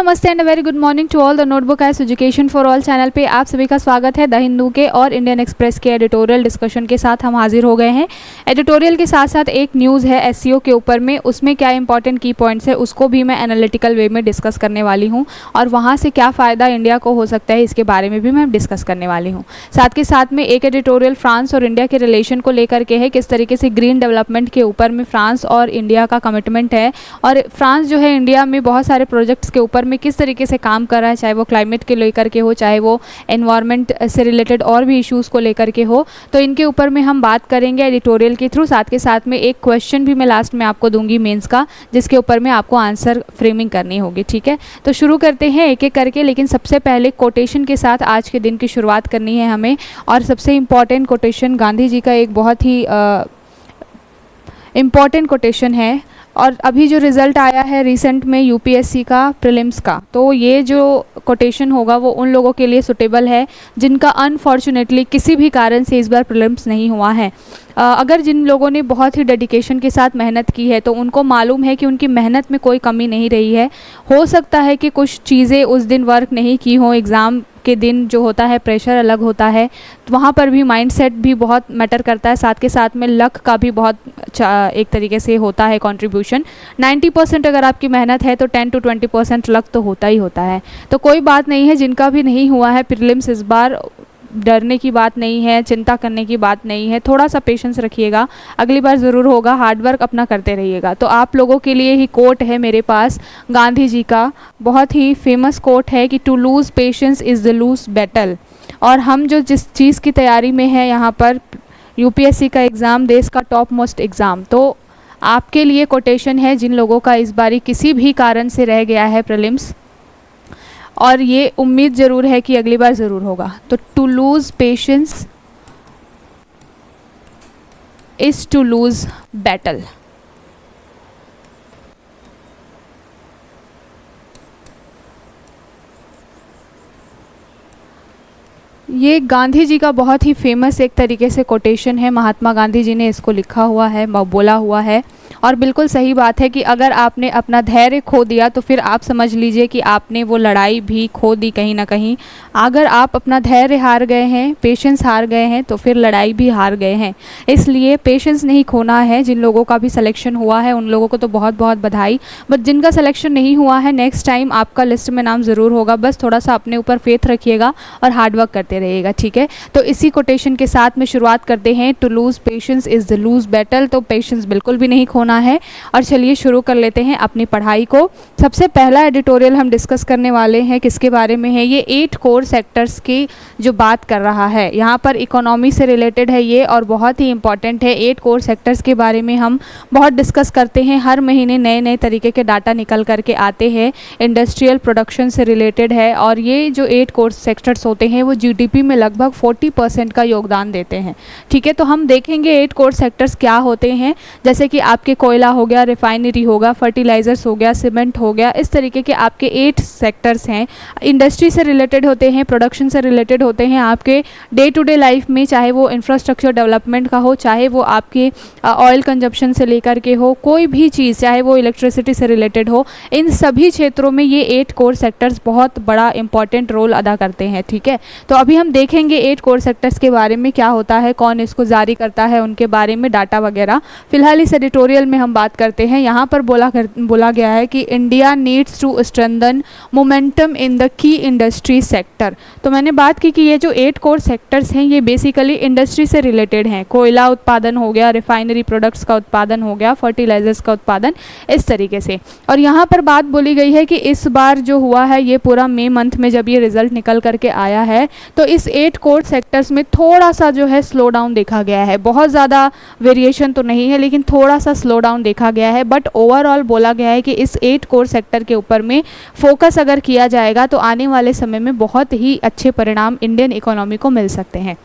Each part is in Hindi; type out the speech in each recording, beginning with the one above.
नमस्ते and very good morning to all the notebook edge education for all channel पे आप सभी का स्वागत है। द हिंदू के और इंडियन एक्सप्रेस के एडिटोरियल डिस्कशन के साथ हम हाजिर हो गए हैं। एडिटोरियल के साथ साथ एक न्यूज़ है एसईओ के ऊपर में, उसमें क्या इंपॉर्टेंट की पॉइंट्स है उसको भी मैं एनालिटिकल वे में डिस्कस करने वाली हूँ और वहाँ से क्या फ़ायदा इंडिया को हो सकता है इसके बारे में भी मैं डिस्कस करने वाली हूँ। साथ के साथ में एक एडिटोरियल फ्रांस और इंडिया के रिलेशन को लेकर के है, किस तरीके से ग्रीन डेवलपमेंट के ऊपर में फ्रांस और इंडिया का कमिटमेंट है और फ्रांस जो है इंडिया में बहुत सारे प्रोजेक्ट्स के ऊपर में किस तरीके से काम कर रहा है, चाहे वो क्लाइमेट के लेकर के हो, चाहे वो एनवायरनमेंट से रिलेटेड और भी इश्यूज़ को लेकर के हो, तो इनके ऊपर में हम बात करेंगे एडिटोरियल के थ्रू। साथ के साथ में एक क्वेश्चन भी मैं लास्ट में आपको दूंगी मेंस का, जिसके ऊपर में आपको आंसर फ्रेमिंग करनी होगी। ठीक है, तो शुरू करते हैं एक एक करके, लेकिन सबसे पहले कोटेशन के साथ आज के दिन की शुरुआत करनी है हमें। और सबसे इम्पॉर्टेंट कोटेशन गांधी जी का एक बहुत ही इम्पॉर्टेंट कोटेशन है और अभी जो रिज़ल्ट आया है रिसेंट में यूपीएससी का प्रीलिम्स का, तो ये जो कोटेशन होगा वो उन लोगों के लिए सुटेबल है जिनका अनफॉर्चुनेटली किसी भी कारण से इस बार प्रीलिम्स नहीं हुआ है। अगर जिन लोगों ने बहुत ही डेडिकेशन के साथ मेहनत की है तो उनको मालूम है कि उनकी मेहनत में कोई कमी नहीं रही है। हो सकता है कि कुछ चीज़ें उस दिन वर्क नहीं की हों, एग्ज़ाम के दिन जो होता है प्रेशर अलग होता है, तो वहाँ पर भी माइंडसेट भी बहुत मैटर करता है। साथ के साथ में लक का भी बहुत एक तरीके से होता है कंट्रीब्यूशन। 90% अगर आपकी मेहनत है तो 10 to 20% लक तो होता ही होता है। तो कोई बात नहीं है, जिनका भी नहीं हुआ है प्रीलिम्स इस बार, डरने की बात नहीं है, चिंता करने की बात नहीं है, थोड़ा सा पेशेंस रखिएगा, अगली बार ज़रूर होगा, हार्डवर्क अपना करते रहिएगा। तो आप लोगों के लिए ही कोट है मेरे पास गांधी जी का, बहुत ही फेमस कोट है कि to lose patience is the lose battle. और हम जो जिस चीज़ की तैयारी में है यहाँ पर, यूपीएससी का एग्ज़ाम, देश का टॉप मोस्ट एग्ज़ाम, तो आपके लिए कोटेशन है जिन लोगों का इस बारी किसी भी कारण से रह गया है प्रीलिम्स, और ये उम्मीद ज़रूर है कि अगली बार ज़रूर होगा। तो to lose patience is to lose battle. ये गांधी जी का बहुत ही फेमस एक तरीके से कोटेशन है, महात्मा गांधी जी ने इसको लिखा हुआ है, बोला हुआ है, और बिल्कुल सही बात है कि अगर आपने अपना धैर्य खो दिया तो फिर आप समझ लीजिए कि आपने वो लड़ाई भी खो दी कहीं ना कहीं। अगर आप अपना धैर्य हार गए हैं, पेशेंस हार गए हैं, तो फिर लड़ाई भी हार गए हैं। इसलिए पेशेंस नहीं खोना है। जिन लोगों का भी सिलेक्शन हुआ है उन लोगों को तो बहुत बहुत बधाई, बट जिनका सिलेक्शन नहीं हुआ है नेक्स्ट टाइम आपका लिस्ट में नाम ज़रूर होगा। बस थोड़ा सा अपने ऊपर फेथ रखिएगा और हार्डवर्क करते रहिएगा। ठीक है, तो इसी कोटेशन के साथ में शुरुआत करते हैं, to lose patience is the lose battle. तो पेशेंस बिल्कुल भी नहीं खोना है। और चलिए शुरू कर लेते हैं अपनी पढ़ाई को। सबसे पहला एडिटोरियल हम डिस्कस करने वाले हैं, किसके बारे में है, ये 8 कोर सेक्टर्स की जो बात कर रहा है। यहाँ पर इकोनॉमी से रिलेटेड है ये और बहुत ही इंपॉर्टेंट है। 8 कोर सेक्टर्स के बारे में हम बहुत डिस्कस करते हैं, हर महीने नए नए तरीके के डाटा निकल करके आते हैं, इंडस्ट्रियल प्रोडक्शन से रिलेटेड है। और ये जो 8 कोर सेक्टर्स होते हैं वो जीडीपी में लगभग 40% का योगदान देते हैं। ठीक है, तो हम देखेंगे 8 कोर सेक्टर्स क्या होते हैं, जैसे कि आपके कोयला हो गया, रिफाइनरी होगा, फर्टिलाइजर्स हो गया, सीमेंट हो गया, इस तरीके के आपके 8 सेक्टर्स हैं। इंडस्ट्री से रिलेटेड होते हैं, प्रोडक्शन से रिलेटेड होते हैं, आपके डे टू डे लाइफ में, चाहे वो इंफ्रास्ट्रक्चर डेवलपमेंट का हो, चाहे वो आपके ऑयल कंजप्शन से लेकर के हो, कोई भी चीज़, चाहे वो इलेक्ट्रिसिटी से रिलेटेड हो, इन सभी क्षेत्रों में ये 8 कोर सेक्टर्स बहुत बड़ा इंपॉर्टेंट रोल अदा करते हैं। ठीक है, तो अभी हम देखेंगे 8 कोर सेक्टर्स के बारे में, क्या होता है, कौन इसको जारी करता है, उनके बारे में डाटा वगैरह। फिलहाल इस एडिटोरियल में हम बात करते हैं। यहाँ पर बोला गया है कि India needs to strengthen momentum in the key industry sector. तो मैंने बात की कि ये जो 8 कोर सेक्टर्स हैं ये बेसिकली इंडस्ट्री से रिलेटेड हैं। कोयला उत्पादन हो गया, रिफाइनरी प्रोडक्ट्स का उत्पादन हो गया, फर्टिलाइजर्स का उत्पादन, इस तरीके से। और यहाँ पर बात बोली गई है कि इस बार जो हुआ है ये पूरा मई मंथ में जब ये रिजल्ट निकल करके आया है तो इस 8 कोर सेक्टर्स में थोड़ा सा जो है स्लो डाउन देखा गया है। बहुत ज़्यादा वेरिएशन तो नहीं है लेकिन थोड़ा सा स्लो डाउन देखा गया है। बट ओवरऑल बोला गया है कि इस 8 कोर सेक्टर के ऊपर में फोकस अगर किया जाएगा तो आने वाले समय में बहुत ही अच्छे परिणाम इंडियन इकोनॉमी को मिल सकते हैं।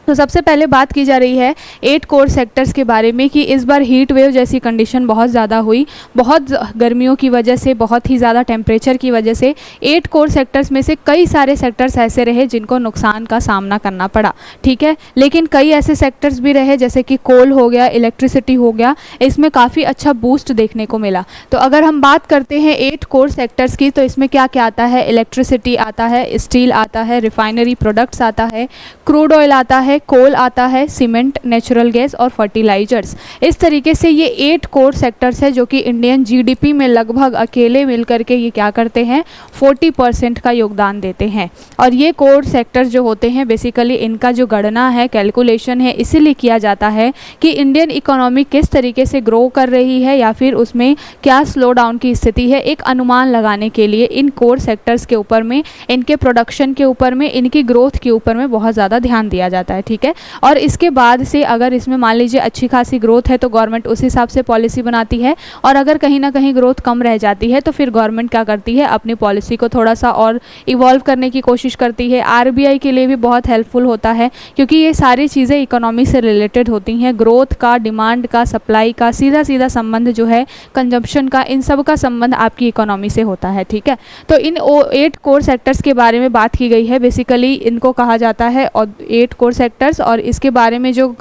तो सबसे पहले बात की जा रही है 8 कोर सेक्टर्स के बारे में कि इस बार हीट वेव जैसी कंडीशन बहुत ज़्यादा हुई, बहुत गर्मियों की वजह से, बहुत ही ज़्यादा टेम्परेचर की वजह से 8 कोर सेक्टर्स में से कई सारे सेक्टर्स ऐसे रहे जिनको नुकसान का सामना करना पड़ा, ठीक है। लेकिन कई ऐसे सेक्टर्स भी रहे जैसे कि कोल हो गया, इलेक्ट्रिसिटी हो गया, इसमें काफ़ी अच्छा बूस्ट देखने को मिला। तो अगर हम बात करते हैं 8 कोर सेक्टर्स की, तो इसमें क्या क्या आता है? इलेक्ट्रिसिटी आता है, स्टील आता है, रिफाइनरी प्रोडक्ट्स आता है, क्रूड ऑयल आता है, कोल आता है, सीमेंट, नेचुरल गैस और फर्टिलाइजर्स। इस तरीके से ये 8 कोर सेक्टर्स है जो कि इंडियन जीडीपी में लगभग अकेले मिलकर के ये क्या करते हैं, 40% का योगदान देते हैं। और ये कोर सेक्टर्स जो होते हैं बेसिकली इनका जो गणना है, कैलकुलेशन है, इसीलिए किया जाता है कि इंडियन इकोनॉमी किस तरीके से ग्रो कर रही है या फिर उसमें क्या स्लो डाउन की स्थिति है, एक अनुमान लगाने के लिए इन कोर सेक्टर्स के ऊपर में, इनके प्रोडक्शन के ऊपर में, इनकी ग्रोथ के ऊपर में बहुत ज़्यादा ध्यान दिया जाता है, ठीक है। और इसके बाद से अगर इसमें मान लीजिए अच्छी खासी ग्रोथ है तो गवर्नमेंट उस हिसाब से पॉलिसी बनाती है, और अगर कहीं ना कहीं ग्रोथ कम रह जाती है तो फिर गवर्नमेंट क्या करती है, अपनी पॉलिसी को थोड़ा सा और इवॉल्व करने की कोशिश करती है। आरबीआई के लिए भी बहुत हेल्पफुल होता है क्योंकि ये सारी चीज़ें इकोनॉमी से रिलेटेड होती हैं। ग्रोथ का, डिमांड का, सप्लाई का सीधा सीधा संबंध जो है, कंजम्पशन का, इन सब का संबंध आपकी इकोनॉमी से होता है, ठीक है। तो इन 8 कोर सेक्टर्स के बारे में बात की गई है। बेसिकली इनको कहा जाता है 8 कोर सेक्टर्स, और इसके बारे में जो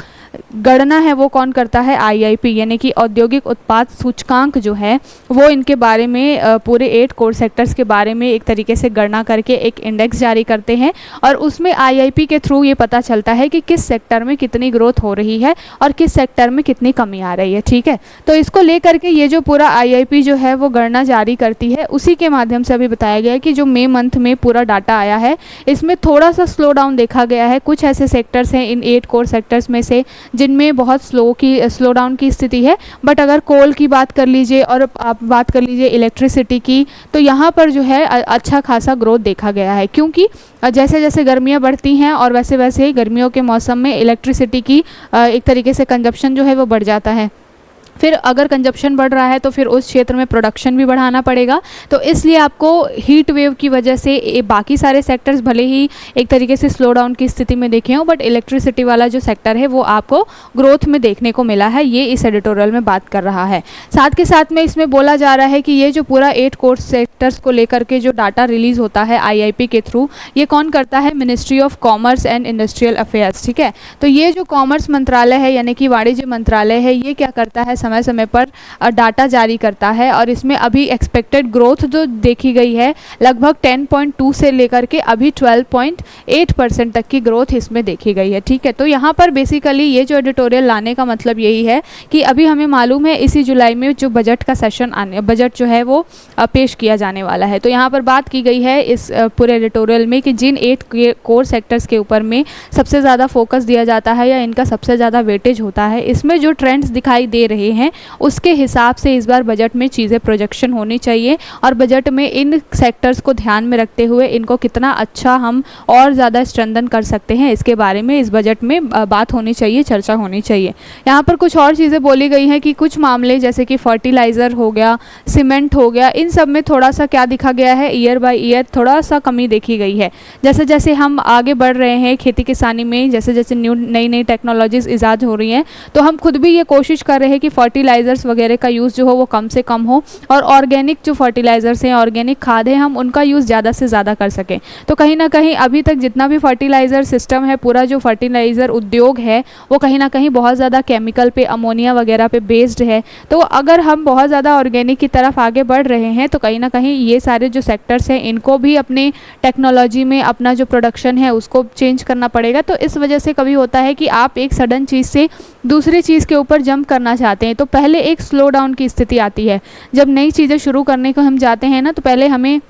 गणना है वो कौन करता है, आईआईपी, यानी कि औद्योगिक उत्पाद सूचकांक जो है वो इनके बारे में पूरे 8 कोर सेक्टर्स के बारे में एक तरीके से गणना करके एक इंडेक्स जारी करते हैं, और उसमें आईआईपी के थ्रू ये पता चलता है कि किस सेक्टर में कितनी ग्रोथ हो रही है और किस सेक्टर में कितनी कमी आ रही है, ठीक है। तो इसको लेकर के ये जो पूरा आईआईपी जो है वो गणना जारी करती है, उसी के माध्यम से अभी बताया गया है कि जो मई मंथ में पूरा डाटा आया है इसमें थोड़ा सा स्लो डाउन देखा गया है। कुछ ऐसे सेक्टर्स हैं इन 8 कोर सेक्टर्स में से जिनमें बहुत स्लो डाउन की स्थिति है, बट अगर कोल की बात कर लीजिए और आप बात कर लीजिए इलेक्ट्रिसिटी की, तो यहाँ पर जो है अच्छा खासा ग्रोथ देखा गया है, क्योंकि जैसे जैसे गर्मियाँ बढ़ती हैं और वैसे वैसे ही गर्मियों के मौसम में इलेक्ट्रिसिटी की एक तरीके से कंजप्शन जो है वो बढ़ जाता है। फिर अगर कंजप्शन बढ़ रहा है तो फिर उस क्षेत्र में प्रोडक्शन भी बढ़ाना पड़ेगा, तो इसलिए आपको हीट वेव की वजह से बाकी सारे सेक्टर्स भले ही एक तरीके से स्लो डाउन की स्थिति में देखे हों, बट इलेक्ट्रिसिटी वाला जो सेक्टर है वो आपको ग्रोथ में देखने को मिला है, ये इस एडिटोरियल में बात कर रहा है। साथ के साथ में इसमें बोला जा रहा है कि ये जो पूरा 8 कोर सेक्टर्स को लेकर के जो डाटा रिलीज होता है आईआईपी के थ्रू, ये कौन करता है, ministry of commerce and industrial affairs, ठीक है। तो ये जो कॉमर्स मंत्रालय है यानी कि वाणिज्य मंत्रालय है, ये क्या करता है, समय समय पर डाटा जारी करता है, और इसमें अभी एक्सपेक्टेड ग्रोथ जो देखी गई है लगभग 10.2 से लेकर के अभी 12.8% तक की ग्रोथ इसमें देखी गई है, ठीक है। तो यहाँ पर बेसिकली ये जो एडिटोरियल लाने का मतलब यही है कि अभी हमें मालूम है इसी जुलाई में जो बजट का सेशन बजट जो है वो पेश किया जाने वाला है। तो यहाँ पर बात की गई है इस पूरे एडिटोरियल में कि जिन 8 कोर सेक्टर्स के ऊपर में सबसे ज़्यादा फोकस दिया जाता है या इनका सबसे ज़्यादा वेटेज होता है, इसमें जो ट्रेंड्स दिखाई दे रहे हैं उसके हिसाब से इस बार बजट में चीज़ें प्रोजेक्शन होनी चाहिए, और बजट में इन सेक्टर्स को ध्यान में रखते हुए इनको कितना अच्छा हम और ज़्यादा स्ट्रेंथन कर सकते हैं इसके बारे में इस बजट में बात होनी चाहिए, चर्चा होनी चाहिए। यहाँ पर कुछ और चीज़ें बोली गई हैं कि कुछ मामले जैसे कि फर्टिलाइज़र हो गया, सीमेंट हो गया, इन सब में थोड़ा सा क्या दिखा गया है, ईयर बाय ईयर थोड़ा सा कमी देखी गई है। जैसे जैसे हम आगे बढ़ रहे हैं खेती किसानी में, जैसे जैसे नई नई टेक्नोलॉजीज़ ईजाद हो रही हैं, तो हम खुद भी ये कोशिश कर रहे हैं कि फर्टिलाइज़र्स वगैरह का यूज़ जो हो वो कम से कम हो, और ऑर्गेनिक जो फर्टिलाइज़र्स हैं, ऑर्गेनिक खाद है, हम उनका यूज़ ज़्यादा से ज़्यादा कर सकें। तो कहीं ना कहीं अभी तक जितना भी फर्टिलाइज़र सिस्टम है, पूरा जो फर्टिलाइज़र उद्योग है वो कहीं ना कहीं बहुत ज़्यादा केमिकल पे, अमोनिया वगैरह पे बेस्ड है। तो अगर हम बहुत ज़्यादा ऑर्गेनिक की तरफ आगे बढ़ रहे हैं तो कहीं ना कहीं ये सारे जो सेक्टर्स हैं इनको भी अपने टेक्नोलॉजी में अपना जो प्रोडक्शन है उसको चेंज करना पड़ेगा। तो इस वजह से कभी होता है कि आप एक सडन चीज़ से दूसरी चीज़ के ऊपर जंप करना चाहते हैं तो पहले एक स्लो डाउन की स्थिति आती है। जब नई चीज़ें शुरू करने को हम जाते हैं ना, तो पहले हमें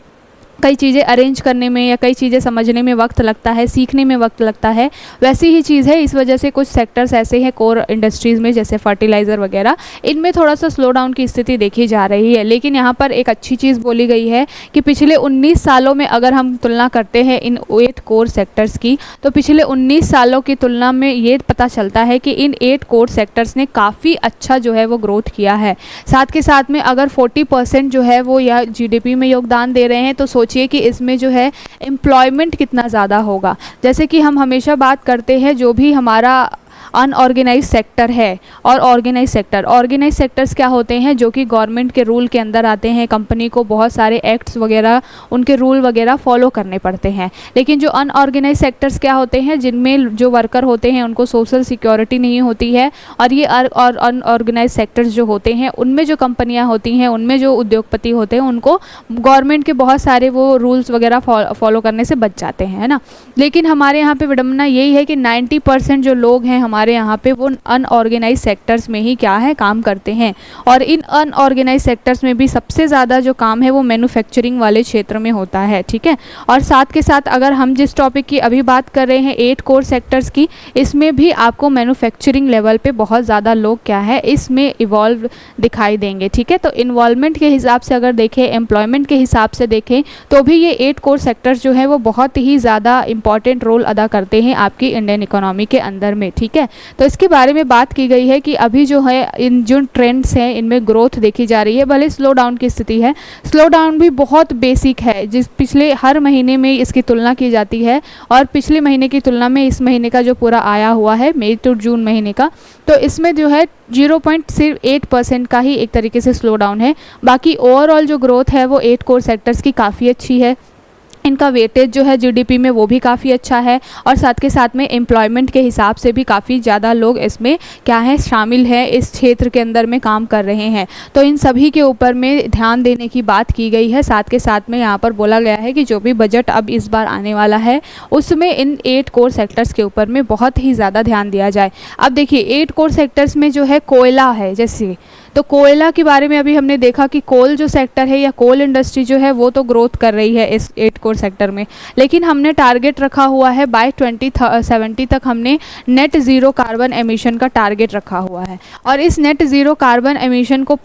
कई चीज़ें अरेंज करने में या कई चीज़ें समझने में वक्त लगता है, सीखने में वक्त लगता है, वैसी ही चीज़ है। इस वजह से कुछ सेक्टर्स ऐसे हैं कोर इंडस्ट्रीज़ में जैसे फर्टिलाइज़र वगैरह, इनमें थोड़ा सा स्लो डाउन की स्थिति देखी जा रही है। लेकिन यहाँ पर एक अच्छी चीज़ बोली गई है कि पिछले 19 सालों में अगर हम तुलना करते हैं इन 8 कोर सेक्टर्स की, तो पिछले 19 सालों की तुलना में ये पता चलता है कि इन 8 कोर सेक्टर्स ने काफ़ी अच्छा जो है वो ग्रोथ किया है। साथ के साथ में अगर 40% जो है वो यह GDP में योगदान दे रहे हैं, तो सोचिए कि इसमें जो है एम्प्लॉयमेंट कितना ज़्यादा होगा। जैसे कि हम हमेशा बात करते हैं जो भी हमारा अनऑर्गेनाइज सेक्टर है और ऑर्गेनाइज सेक्टर्स क्या होते हैं, जो कि गवर्नमेंट के रूल के अंदर आते हैं। कंपनी को बहुत सारे एक्ट्स वगैरह, उनके रूल वगैरह फॉलो करने पड़ते हैं। लेकिन जो अनऑर्गेनाइज सेक्टर्स क्या होते हैं, जिनमें जो वर्कर होते हैं उनको सोशल सिक्योरिटी नहीं होती है। और ये अनऑर्गेनाइज सेक्टर्स जो होते हैं उनमें जो कंपनियां होती हैं, उनमें जो उद्योगपति होते हैं, उनको गवर्नमेंट के बहुत सारे वो रूल्स वगैरह फॉलो करने से बच जाते हैं, है ना। लेकिन हमारे यहाँ पे विडंबना यही है कि 90% जो लोग हैं हमारे यहाँ पे वो अनऑर्गेनाइज सेक्टर्स में ही क्या है, काम करते हैं। और इन अनऑर्गेनाइज सेक्टर्स में भी सबसे ज़्यादा जो काम है वो मैन्युफैक्चरिंग वाले क्षेत्र में होता है, ठीक है। और साथ के साथ अगर हम जिस टॉपिक की अभी बात कर रहे हैं 8 कोर सेक्टर्स की, इसमें भी आपको मैन्युफैक्चरिंग लेवल पे बहुत ज़्यादा लोग क्या है इसमें इवॉल्व दिखाई देंगे, ठीक है। तो इन्वॉल्वमेंट के हिसाब से अगर देखें, एम्प्लॉयमेंट के हिसाब से देखें, तो भी ये 8 कोर सेक्टर्स जो है वो बहुत ही ज़्यादा इंपॉर्टेंट रोल अदा करते हैं आपकी इंडियन इकोनॉमी के अंदर में, ठीक है। तो इसके बारे में बात की गई है कि अभी जो है इन जो ट्रेंड्स हैं इनमें ग्रोथ देखी जा रही है, भले स्लो डाउन की स्थिति है। स्लो डाउन भी बहुत बेसिक है, जिस पिछले हर महीने में इसकी तुलना की जाती है, और पिछले महीने की तुलना में इस महीने का जो पूरा आया हुआ है मई टू जून महीने का, तो इसमें जो है 0.8% का ही एक तरीके से स्लो डाउन है। बाकी ओवरऑल जो ग्रोथ है वो 8 कोर सेक्टर्स की काफ़ी अच्छी है। इनका वेटेज जो है जीडीपी में वो भी काफ़ी अच्छा है, और साथ के साथ में एम्प्लॉयमेंट के हिसाब से भी काफ़ी ज़्यादा लोग इसमें क्या है शामिल हैं, इस क्षेत्र के अंदर में काम कर रहे हैं। तो इन सभी के ऊपर में ध्यान देने की बात की गई है। साथ के साथ में यहाँ पर बोला गया है कि जो भी बजट अब इस बार आने वाला है उसमें इन 8 कोर सेक्टर्स के ऊपर में बहुत ही ज़्यादा ध्यान दिया जाए। अब देखिए 8 कोर सेक्टर्स में जो है कोयला है, जैसे तो कोयला के बारे में अभी हमने देखा कि कोल जो सेक्टर है या कोल इंडस्ट्री जो है वो तो ग्रोथ कर रही है इस 8 कोर सेक्टर में। लेकिन हमने टारगेट रखा हुआ है बाय 2070 तक हमने नेट ज़ीरो कार्बन एमिशन का टारगेट रखा हुआ है। और इस नेट ज़ीरो कार्बन एमिशन को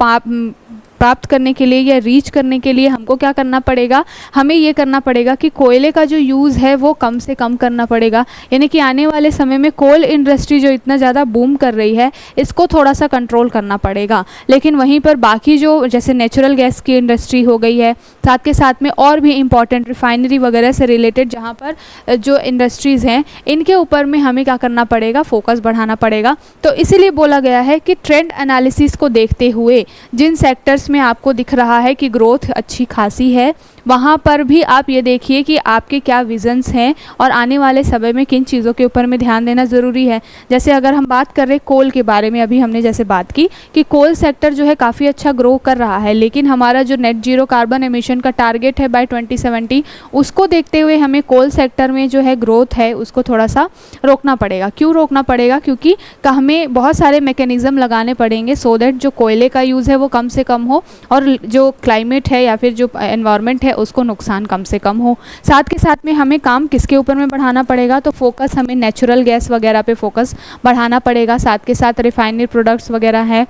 प्राप्त करने के लिए या रीच करने के लिए हमको क्या करना पड़ेगा, हमें ये करना पड़ेगा कि कोयले का जो यूज़ है वो कम से कम करना पड़ेगा। यानी कि आने वाले समय में कोल इंडस्ट्री जो इतना ज़्यादा बूम कर रही है इसको थोड़ा सा कंट्रोल करना पड़ेगा। लेकिन वहीं पर बाकी जो जैसे नेचुरल गैस की इंडस्ट्री हो गई है, साथ के साथ में और भी इम्पॉर्टेंट रिफाइनरी वगैरह से रिलेटेड जहाँ पर जो इंडस्ट्रीज़ हैं इनके ऊपर में हमें क्या करना पड़ेगा, फोकस बढ़ाना पड़ेगा। तो इसीलिए बोला गया है कि ट्रेंड एनालिसिस को देखते हुए जिन सेक्टर्स में आपको दिख रहा है कि ग्रोथ अच्छी खासी है, वहाँ पर भी आप ये देखिए कि आपके क्या विजन्स हैं और आने वाले समय में किन चीज़ों के ऊपर में ध्यान देना ज़रूरी है। जैसे अगर हम बात कर रहे कोल के बारे में, अभी हमने जैसे बात की कि कोल सेक्टर जो है काफ़ी अच्छा ग्रो कर रहा है, लेकिन हमारा जो नेट जीरो कार्बन एमिशन का टारगेट है बाय 2070 उसको देखते हुए हमें कोल सेक्टर में जो है ग्रोथ है उसको थोड़ा सा रोकना पड़ेगा। क्यों रोकना पड़ेगा? क्योंकि हमें बहुत सारे मैकेनिज़्म लगाने पड़ेंगे सो दैट जो कोयले का यूज़ है वो कम से कम हो और जो क्लाइमेट है या फिर जो एनवायरनमेंट है उसको नुकसान कम से कम हो। साथ के साथ में हमें काम किसके ऊपर में बढ़ाना पड़ेगा, तो फोकस हमें नेचुरल गैस वगैरह पे फोकस बढ़ाना पड़ेगा। साथ के साथ रिफाइनरी प्रोडक्ट्स वगैरह हैं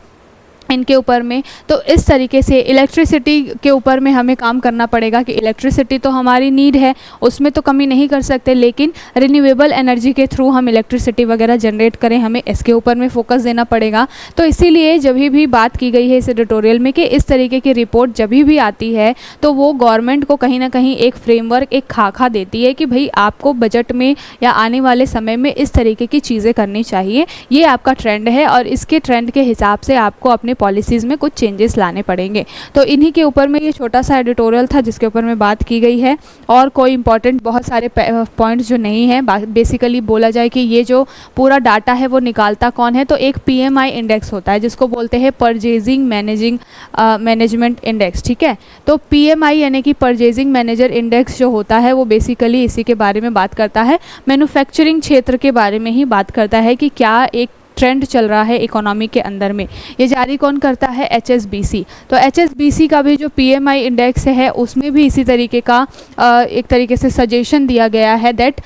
इनके ऊपर में। तो इस तरीके से इलेक्ट्रिसिटी के ऊपर में हमें काम करना पड़ेगा कि इलेक्ट्रिसिटी तो हमारी नीड है, उसमें तो कमी नहीं कर सकते, लेकिन रिन्यूएबल एनर्जी के थ्रू हम इलेक्ट्रिसिटी वगैरह जनरेट करें, हमें इसके ऊपर में फोकस देना पड़ेगा। तो इसीलिए जब भी बात की गई है इस एडिटोरियल में कि इस तरीके की रिपोर्ट जब भी आती है तो वो गवर्नमेंट को कहीं ना कहीं एक फ्रेमवर्क, एक खाका देती है कि भाई आपको बजट में या आने वाले समय में इस तरीके की चीज़ें करनी चाहिए, ये आपका ट्रेंड है और इसके ट्रेंड के हिसाब से आपको अपने पॉलिसीज़ में कुछ चेंजेस लाने पड़ेंगे। तो इन्हीं के ऊपर में ये छोटा सा एडिटोरियल था जिसके ऊपर में बात की गई है। और कोई इंपॉर्टेंट बहुत सारे पॉइंट्स जो नहीं हैं, बेसिकली बोला जाए कि ये जो पूरा डाटा है वो निकालता कौन है, तो एक PMI इंडेक्स होता है जिसको बोलते हैं परचेजिंग मैनेजमेंट इंडेक्स, ठीक है। तो PMI यानी कि परचेजिंग मैनेजर इंडेक्स जो होता है वो बेसिकली इसी के बारे में बात करता है, मैन्युफैक्चरिंग क्षेत्र के बारे में ही बात करता है कि क्या एक ट्रेंड चल रहा है इकोनॉमी के अंदर में। ये जारी कौन करता है? HSBC। तो HSBC का भी जो PMI इंडेक्स है उसमें भी इसी तरीके का एक तरीके से सजेशन दिया गया है that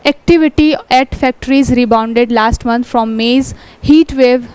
activity at factories rebounded last month from May's heat wave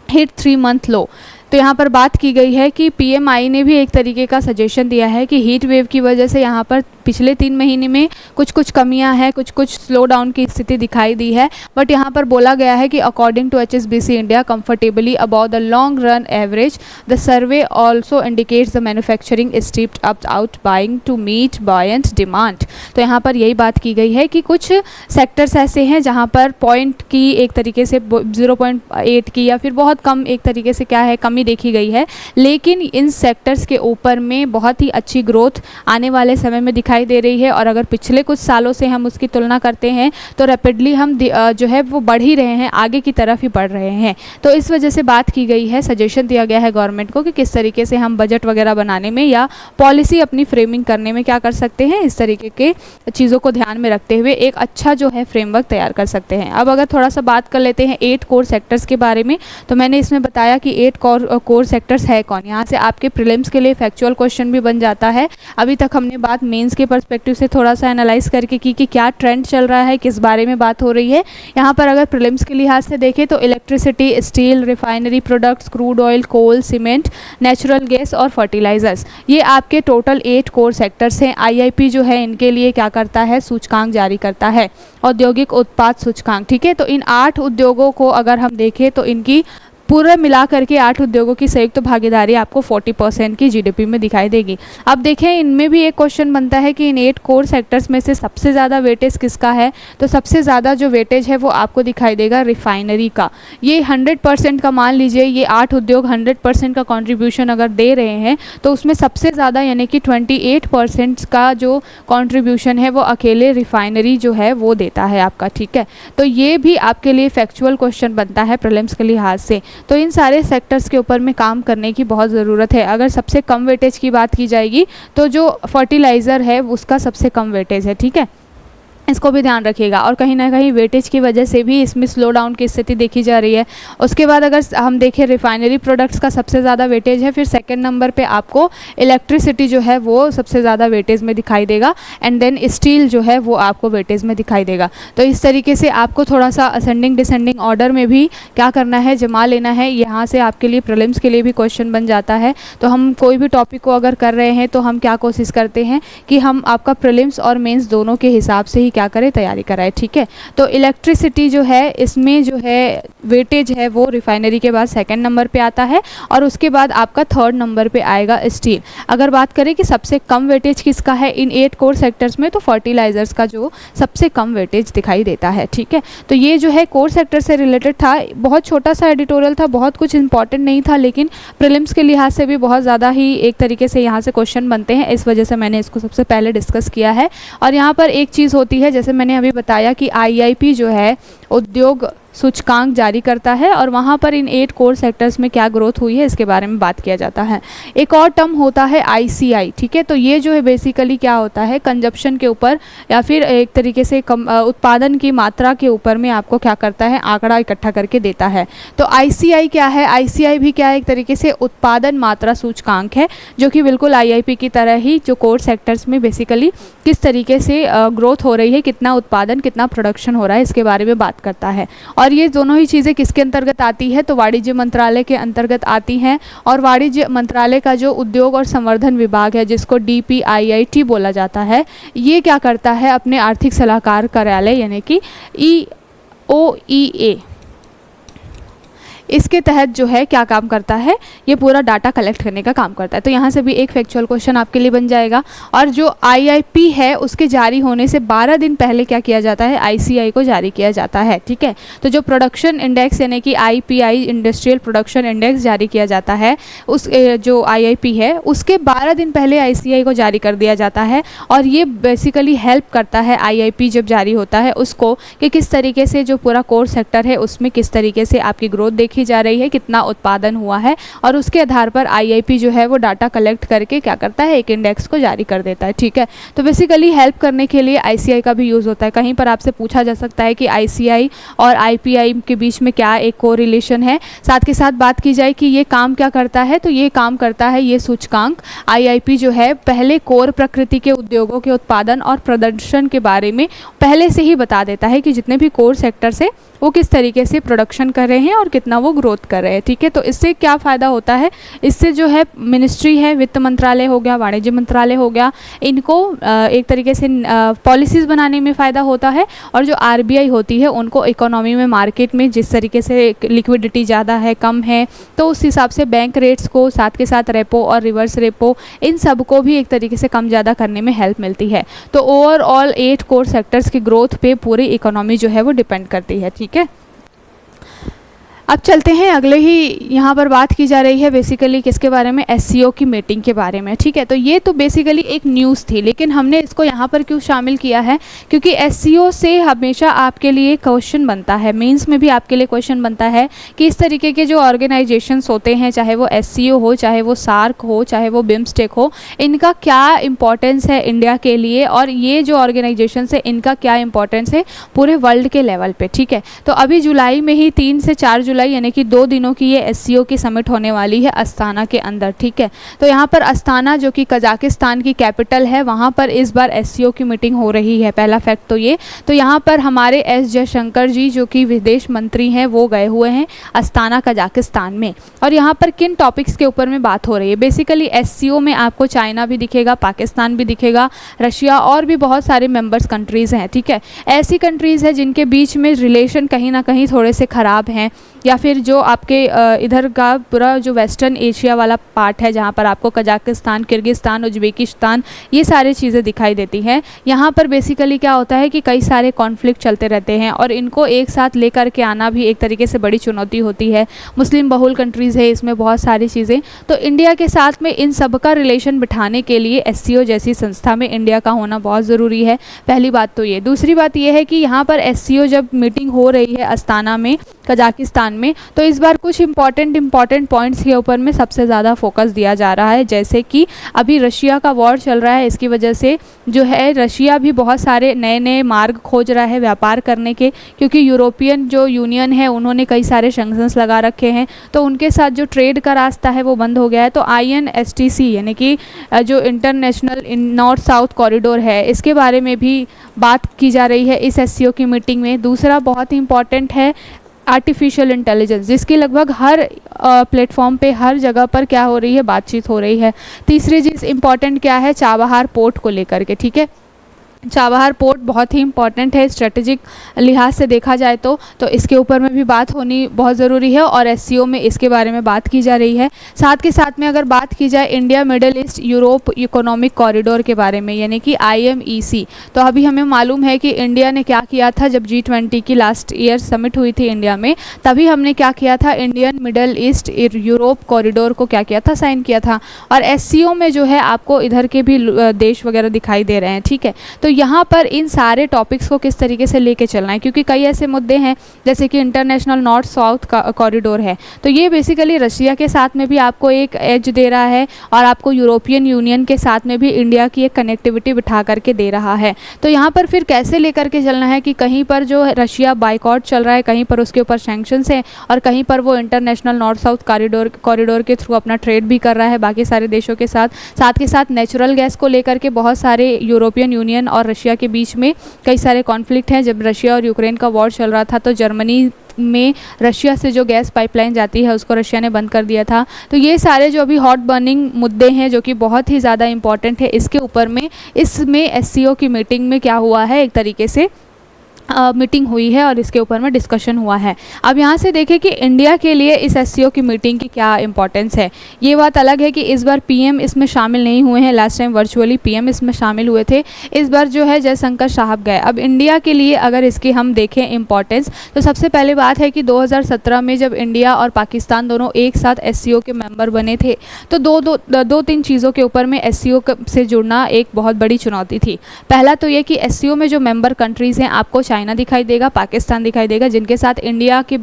hit 3 month low. तो यहाँ पर बात की गई है कि PMI ने भी एक तरीके का सजेशन दिया है कि हीट वेव की वजह से यहाँ पर पिछले 3 महीने में कुछ कुछ कमियां हैं, कुछ कुछ स्लो डाउन की स्थिति दिखाई दी है, बट यहाँ पर बोला गया है कि according to HSBC India comfortably above the long run average, the survey also indicates the manufacturing stepped up out buying to meet buoyant demand. तो यहाँ पर यही बात की गई है कि कुछ सेक्टर्स ऐसे हैं जहाँ पर पॉइंट की एक तरीके से 0.8 की या फिर बहुत कम एक तरीके से क्या है कमी देखी गई है, लेकिन इन सेक्टर्स के ऊपर में बहुत ही अच्छी ग्रोथ आने वाले समय में दिखाई दे रही है। और अगर पिछले कुछ सालों से हम उसकी तुलना करते हैं तो रैपिडली हम जो है वो बढ़ ही रहे हैं, आगे की तरफ ही बढ़ रहे हैं। तो इस वजह से बात की गई है, सजेशन दिया गया है गवर्नमेंट को कि किस तरीके से हम बजट वगैरह बनाने में या पॉलिसी अपनी फ्रेमिंग करने में क्या कर सकते हैं, इस तरीके के चीज़ों को ध्यान में रखते हुए एक अच्छा जो है फ्रेमवर्क तैयार कर सकते हैं। अब अगर थोड़ा सा बात कर लेते हैं 8 कोर सेक्टर्स के बारे में, तो मैंने इसमें बताया कि 8 कोर सेक्टर्स है कौन। यहाँ से आपके प्रीलिम्स के लिए फैक्चुअल क्वेश्चन भी बन जाता है। अभी तक हमने बात मेंस के पर्सपेक्टिव से थोड़ा सा एनालाइज करके की कि क्या ट्रेंड चल रहा है, किस बारे में बात हो रही है। यहाँ पर अगर प्रीलिम्स के लिहाज से देखें तो electricity, steel, refinery products, crude oil, coal, cement, natural gas और फर्टिलाइजर्स, ये आपके टोटल 8 कोर सेक्टर्स हैं। IIP जो है इनके लिए क्या करता है, सूचकांक जारी करता है, औद्योगिक उत्पाद सूचकांक। ठीक है, तो इन 8 उद्योगों को अगर हम देखें तो इनकी पूरा मिला करके 8 उद्योगों की संयुक्त भागीदारी आपको 40% की GDP में दिखाई देगी। अब देखें इनमें भी एक क्वेश्चन बनता है कि इन 8 कोर सेक्टर्स में से सबसे ज़्यादा वेटेज किसका है, तो सबसे ज़्यादा जो वेटेज है वो आपको दिखाई देगा रिफाइनरी का। ये 100% का मान लीजिए, ये 8 उद्योग 100% का कॉन्ट्रीब्यूशन अगर दे रहे हैं तो उसमें सबसे ज़्यादा यानी कि 28% का जो कॉन्ट्रीब्यूशन है वो अकेले रिफाइनरी जो है वो देता है आपका। ठीक है, तो ये भी आपके लिए फैक्चुअल क्वेश्चन बनता है प्रीलिम्स के लिहाज से। तो इन सारे सेक्टर्स के ऊपर में काम करने की बहुत ज़रूरत है। अगर सबसे कम वेटेज की बात की जाएगी तो जो फर्टिलाइज़र है उसका सबसे कम वेटेज है। ठीक है, इसको भी ध्यान रखिएगा। और कहीं ना कहीं वेटेज की वजह से भी इसमें स्लो डाउन की स्थिति देखी जा रही है। उसके बाद अगर हम देखें रिफाइनरी प्रोडक्ट्स का सबसे ज़्यादा वेटेज है, फिर सेकंड नंबर पे आपको इलेक्ट्रिसिटी जो है वो सबसे ज़्यादा वेटेज में दिखाई देगा, एंड देन स्टील जो है वो आपको वेटेज में दिखाई देगा। तो इस तरीके से आपको थोड़ा सा असेंडिंग डिसेंडिंग ऑर्डर में भी क्या करना है, जमा लेना है। यहाँ से आपके लिए प्रीलिम्स के लिए भी क्वेश्चन बन जाता है। तो हम कोई भी टॉपिक को अगर कर रहे हैं तो हम क्या कोशिश करते हैं कि हम आपका प्रीलिम्स और मेंस दोनों के हिसाब से ही क्या करें, तैयारी कराएं। ठीक है, तो इलेक्ट्रिसिटी जो है इसमें जो है वेटेज है वो रिफाइनरी के बाद सेकंड नंबर पे आता है, और उसके बाद आपका थर्ड नंबर पे आएगा स्टील। अगर बात करें कि सबसे कम वेटेज किसका है इन 8 कोर सेक्टर्स में, तो फर्टिलाइजर्स का जो सबसे कम वेटेज दिखाई देता है। ठीक है, तो ये जो है कोर सेक्टर से रिलेटेड था, बहुत छोटा सा एडिटोरियल था, बहुत कुछ इंपॉर्टेंट नहीं था, लेकिन प्रीलिम्स के लिहाज से भी बहुत ज़्यादा ही एक तरीके से यहाँ से क्वेश्चन बनते हैं, इस वजह से मैंने इसको सबसे पहले डिस्कस किया है। और यहाँ पर एक चीज़ होती है, जैसे मैंने अभी बताया कि IIP जो है उद्योग सूचकांक जारी करता है, और वहाँ पर इन 8 कोर सेक्टर्स में क्या ग्रोथ हुई है इसके बारे में बात किया जाता है। एक और टर्म होता है ICI। ठीक है, तो ये जो है बेसिकली क्या होता है, कंजप्शन के ऊपर या फिर एक तरीके से उत्पादन की मात्रा के ऊपर में आपको क्या करता है, आंकड़ा इकट्ठा करके देता है। तो ICI क्या है, ICI भी क्या है, एक तरीके से उत्पादन मात्रा सूचकांक है, जो कि बिल्कुल IIP की तरह ही जो कोर सेक्टर्स में बेसिकली किस तरीके से ग्रोथ हो रही है, कितना उत्पादन, कितना प्रोडक्शन हो रहा है, इसके बारे में बात करता है। और ये दोनों ही चीज़ें किसके अंतर्गत आती है, तो वाणिज्य मंत्रालय के अंतर्गत आती हैं। और वाणिज्य मंत्रालय का जो उद्योग और संवर्धन विभाग है, जिसको DPIIT बोला जाता है, ये क्या करता है, अपने आर्थिक सलाहकार कार्यालय यानी कि EOEA, इसके तहत जो है क्या काम करता है, ये पूरा डाटा कलेक्ट करने का काम करता है। तो यहाँ से भी एक फैक्चुअल क्वेश्चन आपके लिए बन जाएगा। और जो IIP है उसके जारी होने से 12 दिन पहले क्या किया जाता है, ICI को जारी किया जाता है। ठीक है, तो जो प्रोडक्शन इंडेक्स यानी कि IPI इंडस्ट्रियल प्रोडक्शन इंडेक्स जारी किया जाता है, उस जो IIP है उसके 12 दिन पहले ICI को जारी कर दिया जाता है। और ये बेसिकली हेल्प करता है IIP जब जारी होता है उसको, कि किस तरीके से जो पूरा कोर सेक्टर है उसमें किस तरीके से आपकी ग्रोथ देखी जा रही है, कितना उत्पादन हुआ है, और उसके आधार पर IIP जो है वो डाटा कलेक्ट करके क्या करता है, एक इंडेक्स को जारी कर देता है। ठीक है, तो बेसिकली हेल्प करने के लिए ICI का भी यूज़ होता है। कहीं पर आपसे पूछा जा सकता है कि ICI और IPI के बीच में क्या एक कोरिलेशन है। साथ के साथ बात की जाए कि ये काम क्या करता है, तो ये काम करता है, ये सूचकांक IIP जो है पहले कोर प्रकृति के उद्योगों के उत्पादन और प्रदर्शन के बारे में पहले से ही बता देता है कि जितने भी कोर सेक्टर से वो किस तरीके से प्रोडक्शन कर रहे हैं और कितना वो वो ग्रोथ कर रहे हैं। ठीक है, तो इससे क्या फ़ायदा होता है, इससे जो है मिनिस्ट्री है, वित्त मंत्रालय हो गया, वाणिज्य मंत्रालय हो गया, इनको एक तरीके से पॉलिसीज़ बनाने में फ़ायदा होता है। और जो आरबीआई होती है उनको इकोनॉमी में, मार्केट में जिस तरीके से लिक्विडिटी ज़्यादा है, कम है, तो उस हिसाब से बैंक रेट्स को, साथ के साथ रेपो और रिवर्स रेपो, इन सब को भी एक तरीके से कम ज़्यादा करने में हेल्प मिलती है। तो ओवरऑल 8 कोर सेक्टर्स की ग्रोथ पे पूरी इकोनॉमी जो है वो डिपेंड करती है। ठीक है, अब चलते हैं अगले ही, यहाँ पर बात की जा रही है बेसिकली किसके बारे में, एससीओ की मीटिंग के बारे में। ठीक है, तो ये तो बेसिकली एक न्यूज़ थी, लेकिन हमने इसको यहाँ पर क्यों शामिल किया है, क्योंकि एससीओ से हमेशा आपके लिए क्वेश्चन बनता है, मेंस में भी आपके लिए क्वेश्चन बनता है कि इस तरीके के जो ऑर्गेनाइजेशंस होते हैं, चाहे वो एससीओ हो, चाहे वो सार्क हो, चाहे वो बिम्स्टेक हो, इनका क्या इंपॉर्टेंस है इंडिया के लिए, और ये जो ऑर्गेनाइजेशंस है इनका क्या इंपॉर्टेंस है पूरे वर्ल्ड के लेवल पे। ठीक है, तो अभी जुलाई में ही 3 से 4 जुलाई यानी कि 2 दिनों की ये एससीओ की समिट होने वाली है अस्ताना के अंदर। ठीक है, तो यहाँ पर अस्ताना जो कि कजाकिस्तान की कैपिटल है, वहाँ पर इस बार एससीओ की मीटिंग हो रही है। पहला फैक्ट तो ये, तो यहाँ पर हमारे एस जयशंकर जी जो कि विदेश मंत्री हैं वो गए हुए हैं अस्ताना कजाकिस्तान में। और यहाँ पर किन टॉपिक्स के ऊपर में बात हो रही है, बेसिकली एससीओ में आपको चाइना भी दिखेगा, पाकिस्तान भी दिखेगा, रशिया और भी बहुत सारे मेंबर्स कंट्रीज़ हैं। ठीक है, ऐसी कंट्रीज़ हैं जिनके बीच में रिलेशन कहीं ना कहीं थोड़े से ख़राब हैं, या फिर जो आपके इधर का पूरा जो वेस्टर्न एशिया वाला पार्ट है, जहाँ पर आपको कजाकिस्तान, किर्गिस्तान, उज्बेकिस्तान, ये सारी चीज़ें दिखाई देती हैं। यहाँ पर बेसिकली क्या होता है कि कई सारे कॉन्फ्लिक्ट चलते रहते हैं और इनको एक साथ लेकर के आना भी एक तरीके से बड़ी चुनौती होती है। मुस्लिम बहुल कंट्रीज़ है, इसमें बहुत सारी चीज़ें, तो इंडिया के साथ में इन सब का रिलेशन बिठाने के लिए एससीओ जैसी संस्था में इंडिया का होना बहुत ज़रूरी है। पहली बात तो ये। दूसरी बात ये है कि यहाँ पर एससीओ जब मीटिंग हो रही है अस्ताना में, कजाकिस्तान में, तो इस बार कुछ इंपॉर्टेंट पॉइंट्स के ऊपर में सबसे ज़्यादा फोकस दिया जा रहा है। जैसे कि अभी रशिया का वॉर चल रहा है, इसकी वजह से जो है रशिया भी बहुत सारे नए नए मार्ग खोज रहा है व्यापार करने के, क्योंकि यूरोपियन जो यूनियन है उन्होंने कई सारे सैंक्शंस लगा रखे हैं, तो उनके साथ जो ट्रेड का रास्ता है वो बंद हो गया है। तो INSTC यानी कि जो इंटरनेशनल नॉर्थ साउथ कॉरिडोर है, इसके बारे में भी बात की जा रही है इस एससीओ की मीटिंग में। दूसरा बहुत ही इंपॉर्टेंट है आर्टिफिशियल इंटेलिजेंस, जिसकी लगभग हर प्लेटफॉर्म पे, हर जगह पर क्या हो रही है, बातचीत हो रही है। तीसरी चीज़ इंपॉर्टेंट क्या है, चाबहार पोर्ट को लेकर के। ठीक है, चाबहार पोर्ट बहुत ही इंपॉर्टेंट है स्ट्रेटेजिक लिहाज से देखा जाए तो इसके ऊपर में भी बात होनी बहुत ज़रूरी है और एससीओ में इसके बारे में बात की जा रही है। साथ के साथ में अगर बात की जाए India middle east Europe economic corridor के बारे में, यानी कि IMEC, तो अभी हमें मालूम है कि इंडिया ने क्या किया था जब G20 की लास्ट ईयर समिट हुई थी इंडिया में, तभी हमने क्या किया था, Indian middle east Europe corridor को क्या किया था, साइन किया था। और एससीओ में जो है आपको इधर के भी देश वगैरह दिखाई दे रहे हैं। ठीक है, तो यहाँ पर इन सारे टॉपिक्स को किस तरीके से लेके चलना है, क्योंकि कई ऐसे मुद्दे हैं जैसे कि इंटरनेशनल नॉर्थ साउथ कॉरिडोर है, तो ये बेसिकली रशिया के साथ में भी आपको एक एज दे रहा है और आपको यूरोपियन यूनियन के साथ में भी इंडिया की एक कनेक्टिविटी बिठा करके दे रहा है। तो यहाँ पर फिर कैसे लेकर के चलना है कि कहीं पर जो रशिया बाइकआउट चल रहा है, कहीं पर उसके ऊपर सैंक्शंस हैं और कहीं पर वो इंटरनेशनल नॉर्थ साउथ कॉरिडोर के थ्रू अपना ट्रेड भी कर रहा है बाकी सारे देशों के साथ। साथ के साथ नेचुरल गैस को लेकर के बहुत सारे यूरोपियन यूनियन और रशिया के बीच में कई सारे कॉन्फ्लिक्ट हैं। जब रशिया और यूक्रेन का वॉर चल रहा था तो जर्मनी में रशिया से जो गैस पाइपलाइन जाती है उसको रशिया ने बंद कर दिया था। तो ये सारे जो अभी हॉट बर्निंग मुद्दे हैं जो कि बहुत ही ज़्यादा इंपॉर्टेंट है, इसके ऊपर में इसमें एससीओ की मीटिंग में क्या हुआ है, एक तरीके से मीटिंग हुई है और इसके ऊपर में डिस्कशन हुआ है। अब यहाँ से देखें कि इंडिया के लिए इस एससीओ की मीटिंग की क्या इंपॉर्टेंस है। ये बात अलग है कि इस बार पीएम इसमें शामिल नहीं हुए हैं, लास्ट टाइम वर्चुअली पीएम इसमें शामिल हुए थे, इस बार जो है जयशंकर साहब गए। अब इंडिया के लिए अगर इसकी हम देखें इंपॉर्टेंस, तो सबसे पहले बात है कि 2017 में जब इंडिया और पाकिस्तान दोनों एक साथ एससीओ के मेंबर बने थे तो दो तीन चीज़ों के ऊपर में एससीओ से जुड़ना एक बहुत बड़ी चुनौती थी। पहला तो ये कि एससीओ में जो मेंबर कंट्रीज़ हैं, आपको चाइना दिखाई देगा, पाकिस्तान दिखाई देगा, जिनके साथ इंडिया के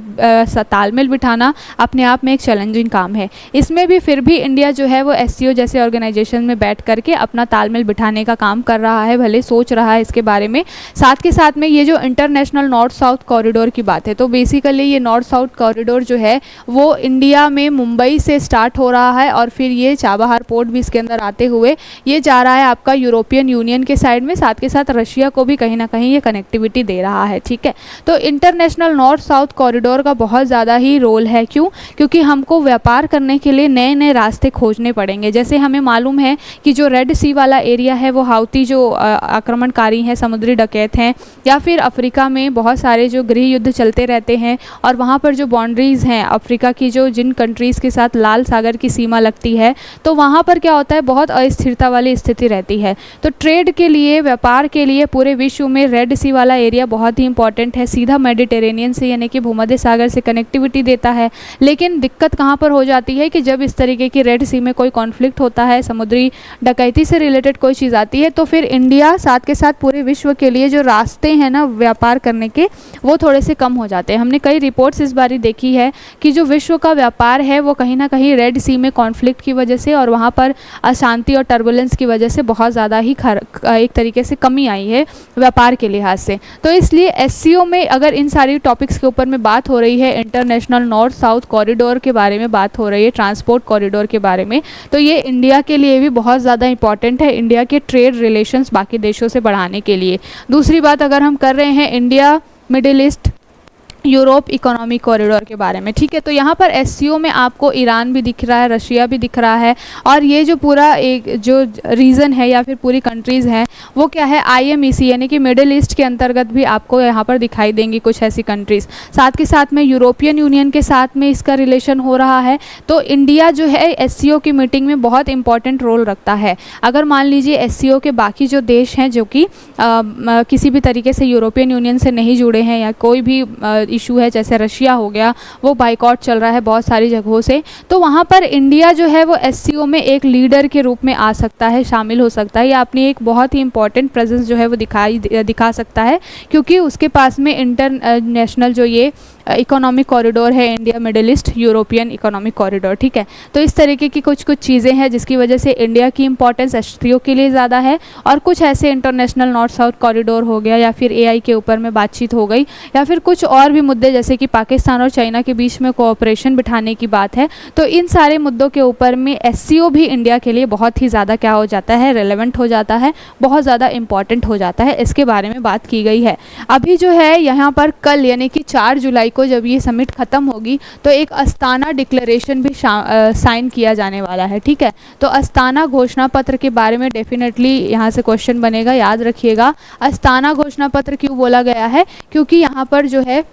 तालमेल बिठाना अपने आप में एक चैलेंजिंग काम है। इसमें भी फिर भी इंडिया जो है वो एससीओ जैसे ऑर्गेनाइजेशन में बैठ करके अपना तालमेल बिठाने का काम कर रहा है, भले सोच रहा है इसके बारे में। साथ के साथ में ये जो इंटरनेशनल नॉर्थ साउथ कॉरिडोर की बात है, तो बेसिकली ये नॉर्थ साउथ कॉरिडोर जो है वो इंडिया में मुंबई से स्टार्ट हो रहा है और फिर ये चाबहार पोर्ट भी इसके अंदर आते हुए ये जा रहा है आपका यूरोपियन यूनियन के साइड में, साथ के साथ रशिया को भी कहीं ना कहीं ये कनेक्टिविटी दे रहा है, ठीक है। तो इंटरनेशनल नॉर्थ साउथ कॉरिडोर का बहुत ज़्यादा ही रोल है। क्यों? क्योंकि हमको व्यापार करने के लिए नए नए रास्ते खोजने पड़ेंगे। जैसे हमें मालूम है कि जो रेड सी वाला एरिया है वो हाउती जो आक्रमणकारी हैं, समुद्री डकैत हैं, या फिर अफ्रीका में बहुत सारे जो गृह युद्ध चलते रहते हैं, और वहाँ पर जो बाउंड्रीज़ हैं अफ्रीका की, जो जिन कंट्रीज़ के साथ लाल सागर की सीमा लगती है, तो वहाँ पर क्या होता है, बहुत अस्थिरता वाली स्थिति रहती है। तो ट्रेड के लिए, व्यापार के लिए पूरे विश्व में रेड सी वाला एरिया बहुत ही इंपॉर्टेंट है। सीधा मेडिटेरेनियन से यानी कि भूमध्य सागर से कनेक्टिविटी देता है। लेकिन दिक्कत कहाँ पर हो जाती है कि जब इस तरीके की रेड सी में कोई कॉन्फ्लिक्ट होता है, समुद्री डकैती से रिलेटेड कोई चीज़ आती है, तो फिर इंडिया साथ के साथ पूरे विश्व के लिए जो रास्ते हैं ना व्यापार करने के, वो थोड़े से कम हो जाते हैं। हमने कई रिपोर्ट्स इस बारी देखी है कि जो विश्व का व्यापार है वो कहीं ना कहीं रेड सी में कॉन्फ्लिक्ट की वजह से और वहाँ पर अशांति और टर्बुलेंस की वजह से बहुत ज़्यादा ही एक तरीके से कमी आई है व्यापार के लिहाज से। तो इसलिए एससीओ में अगर इन सारी टॉपिक्स के ऊपर में बात हो रही है, इंटरनेशनल नॉर्थ साउथ कॉरिडोर के बारे में बात हो रही है, ट्रांसपोर्ट कॉरिडोर के बारे में, तो ये इंडिया के लिए भी बहुत ज़्यादा इंपॉर्टेंट है, इंडिया के ट्रेड रिलेशंस बाकी देशों से बढ़ाने के लिए। दूसरी बात अगर हम कर रहे हैं India middle east Europe economic corridor के बारे में, ठीक है। तो यहाँ पर एससीओ में आपको ईरान भी दिख रहा है, रशिया भी दिख रहा है, और ये जो पूरा एक जो रीजन है या फिर पूरी कंट्रीज़ हैं वो क्या है, आईएमईसी यानी कि मिडिल ईस्ट के अंतर्गत भी आपको यहाँ पर दिखाई देंगी कुछ ऐसी कंट्रीज़। साथ के साथ में यूरोपियन यूनियन के साथ में इसका रिलेशन हो रहा है। तो इंडिया जो है एससीओ की मीटिंग में बहुत इंपॉर्टेंट रोल रखता है। अगर मान लीजिए एससीओ के बाकी जो देश हैं जो कि किसी भी तरीके से यूरोपियन यूनियन से नहीं जुड़े हैं या कोई भी इशू है, जैसे रशिया हो गया, वो बाइकॉट चल रहा है बहुत सारी जगहों से, तो वहाँ पर इंडिया जो है वो एससीओ में एक लीडर के रूप में आ सकता है, शामिल हो सकता है, या अपनी एक बहुत ही इंपॉर्टेंट प्रेजेंस जो है वो दिखा सकता है, क्योंकि उसके पास में इंटरनेशनल जो ये इकोनॉमिक कॉरिडोर है, India middle east European economic corridor, ठीक है। तो इस तरीके की कुछ चीज़ें हैं जिसकी वजह से इंडिया की इंपॉर्टेंस एससीओ के लिए ज़्यादा है। और कुछ ऐसे इंटरनेशनल नॉर्थ साउथ कॉरिडोर हो गया, या फिर एआई के ऊपर में बातचीत हो गई, या फिर कुछ और भी मुद्दे जैसे कि पाकिस्तान और चाइना के बीच में कोऑपरेशन बिठाने की बात है। तो इन सारे मुद्दों के ऊपर में एससीओ भी इंडिया के लिए बहुत ही ज़्यादा क्या हो जाता है, रेलेवेंट हो जाता है, बहुत ज़्यादा इंपॉर्टेंट हो जाता है। इसके बारे में बात की गई है। अभी जो है यहाँ पर कल यानी कि 4 जुलाई को जब ये समिट ख़त्म होगी तो एक अस्ताना डिक्लेरेशन भी साइन किया जाने वाला है, ठीक है। तो अस्ताना घोषणा पत्र के बारे में डेफिनेटली यहाँ से क्वेश्चन बनेगा, याद रखिएगा। अस्ताना घोषणा पत्र क्यों बोला गया है? क्योंकि यहाँ पर जो है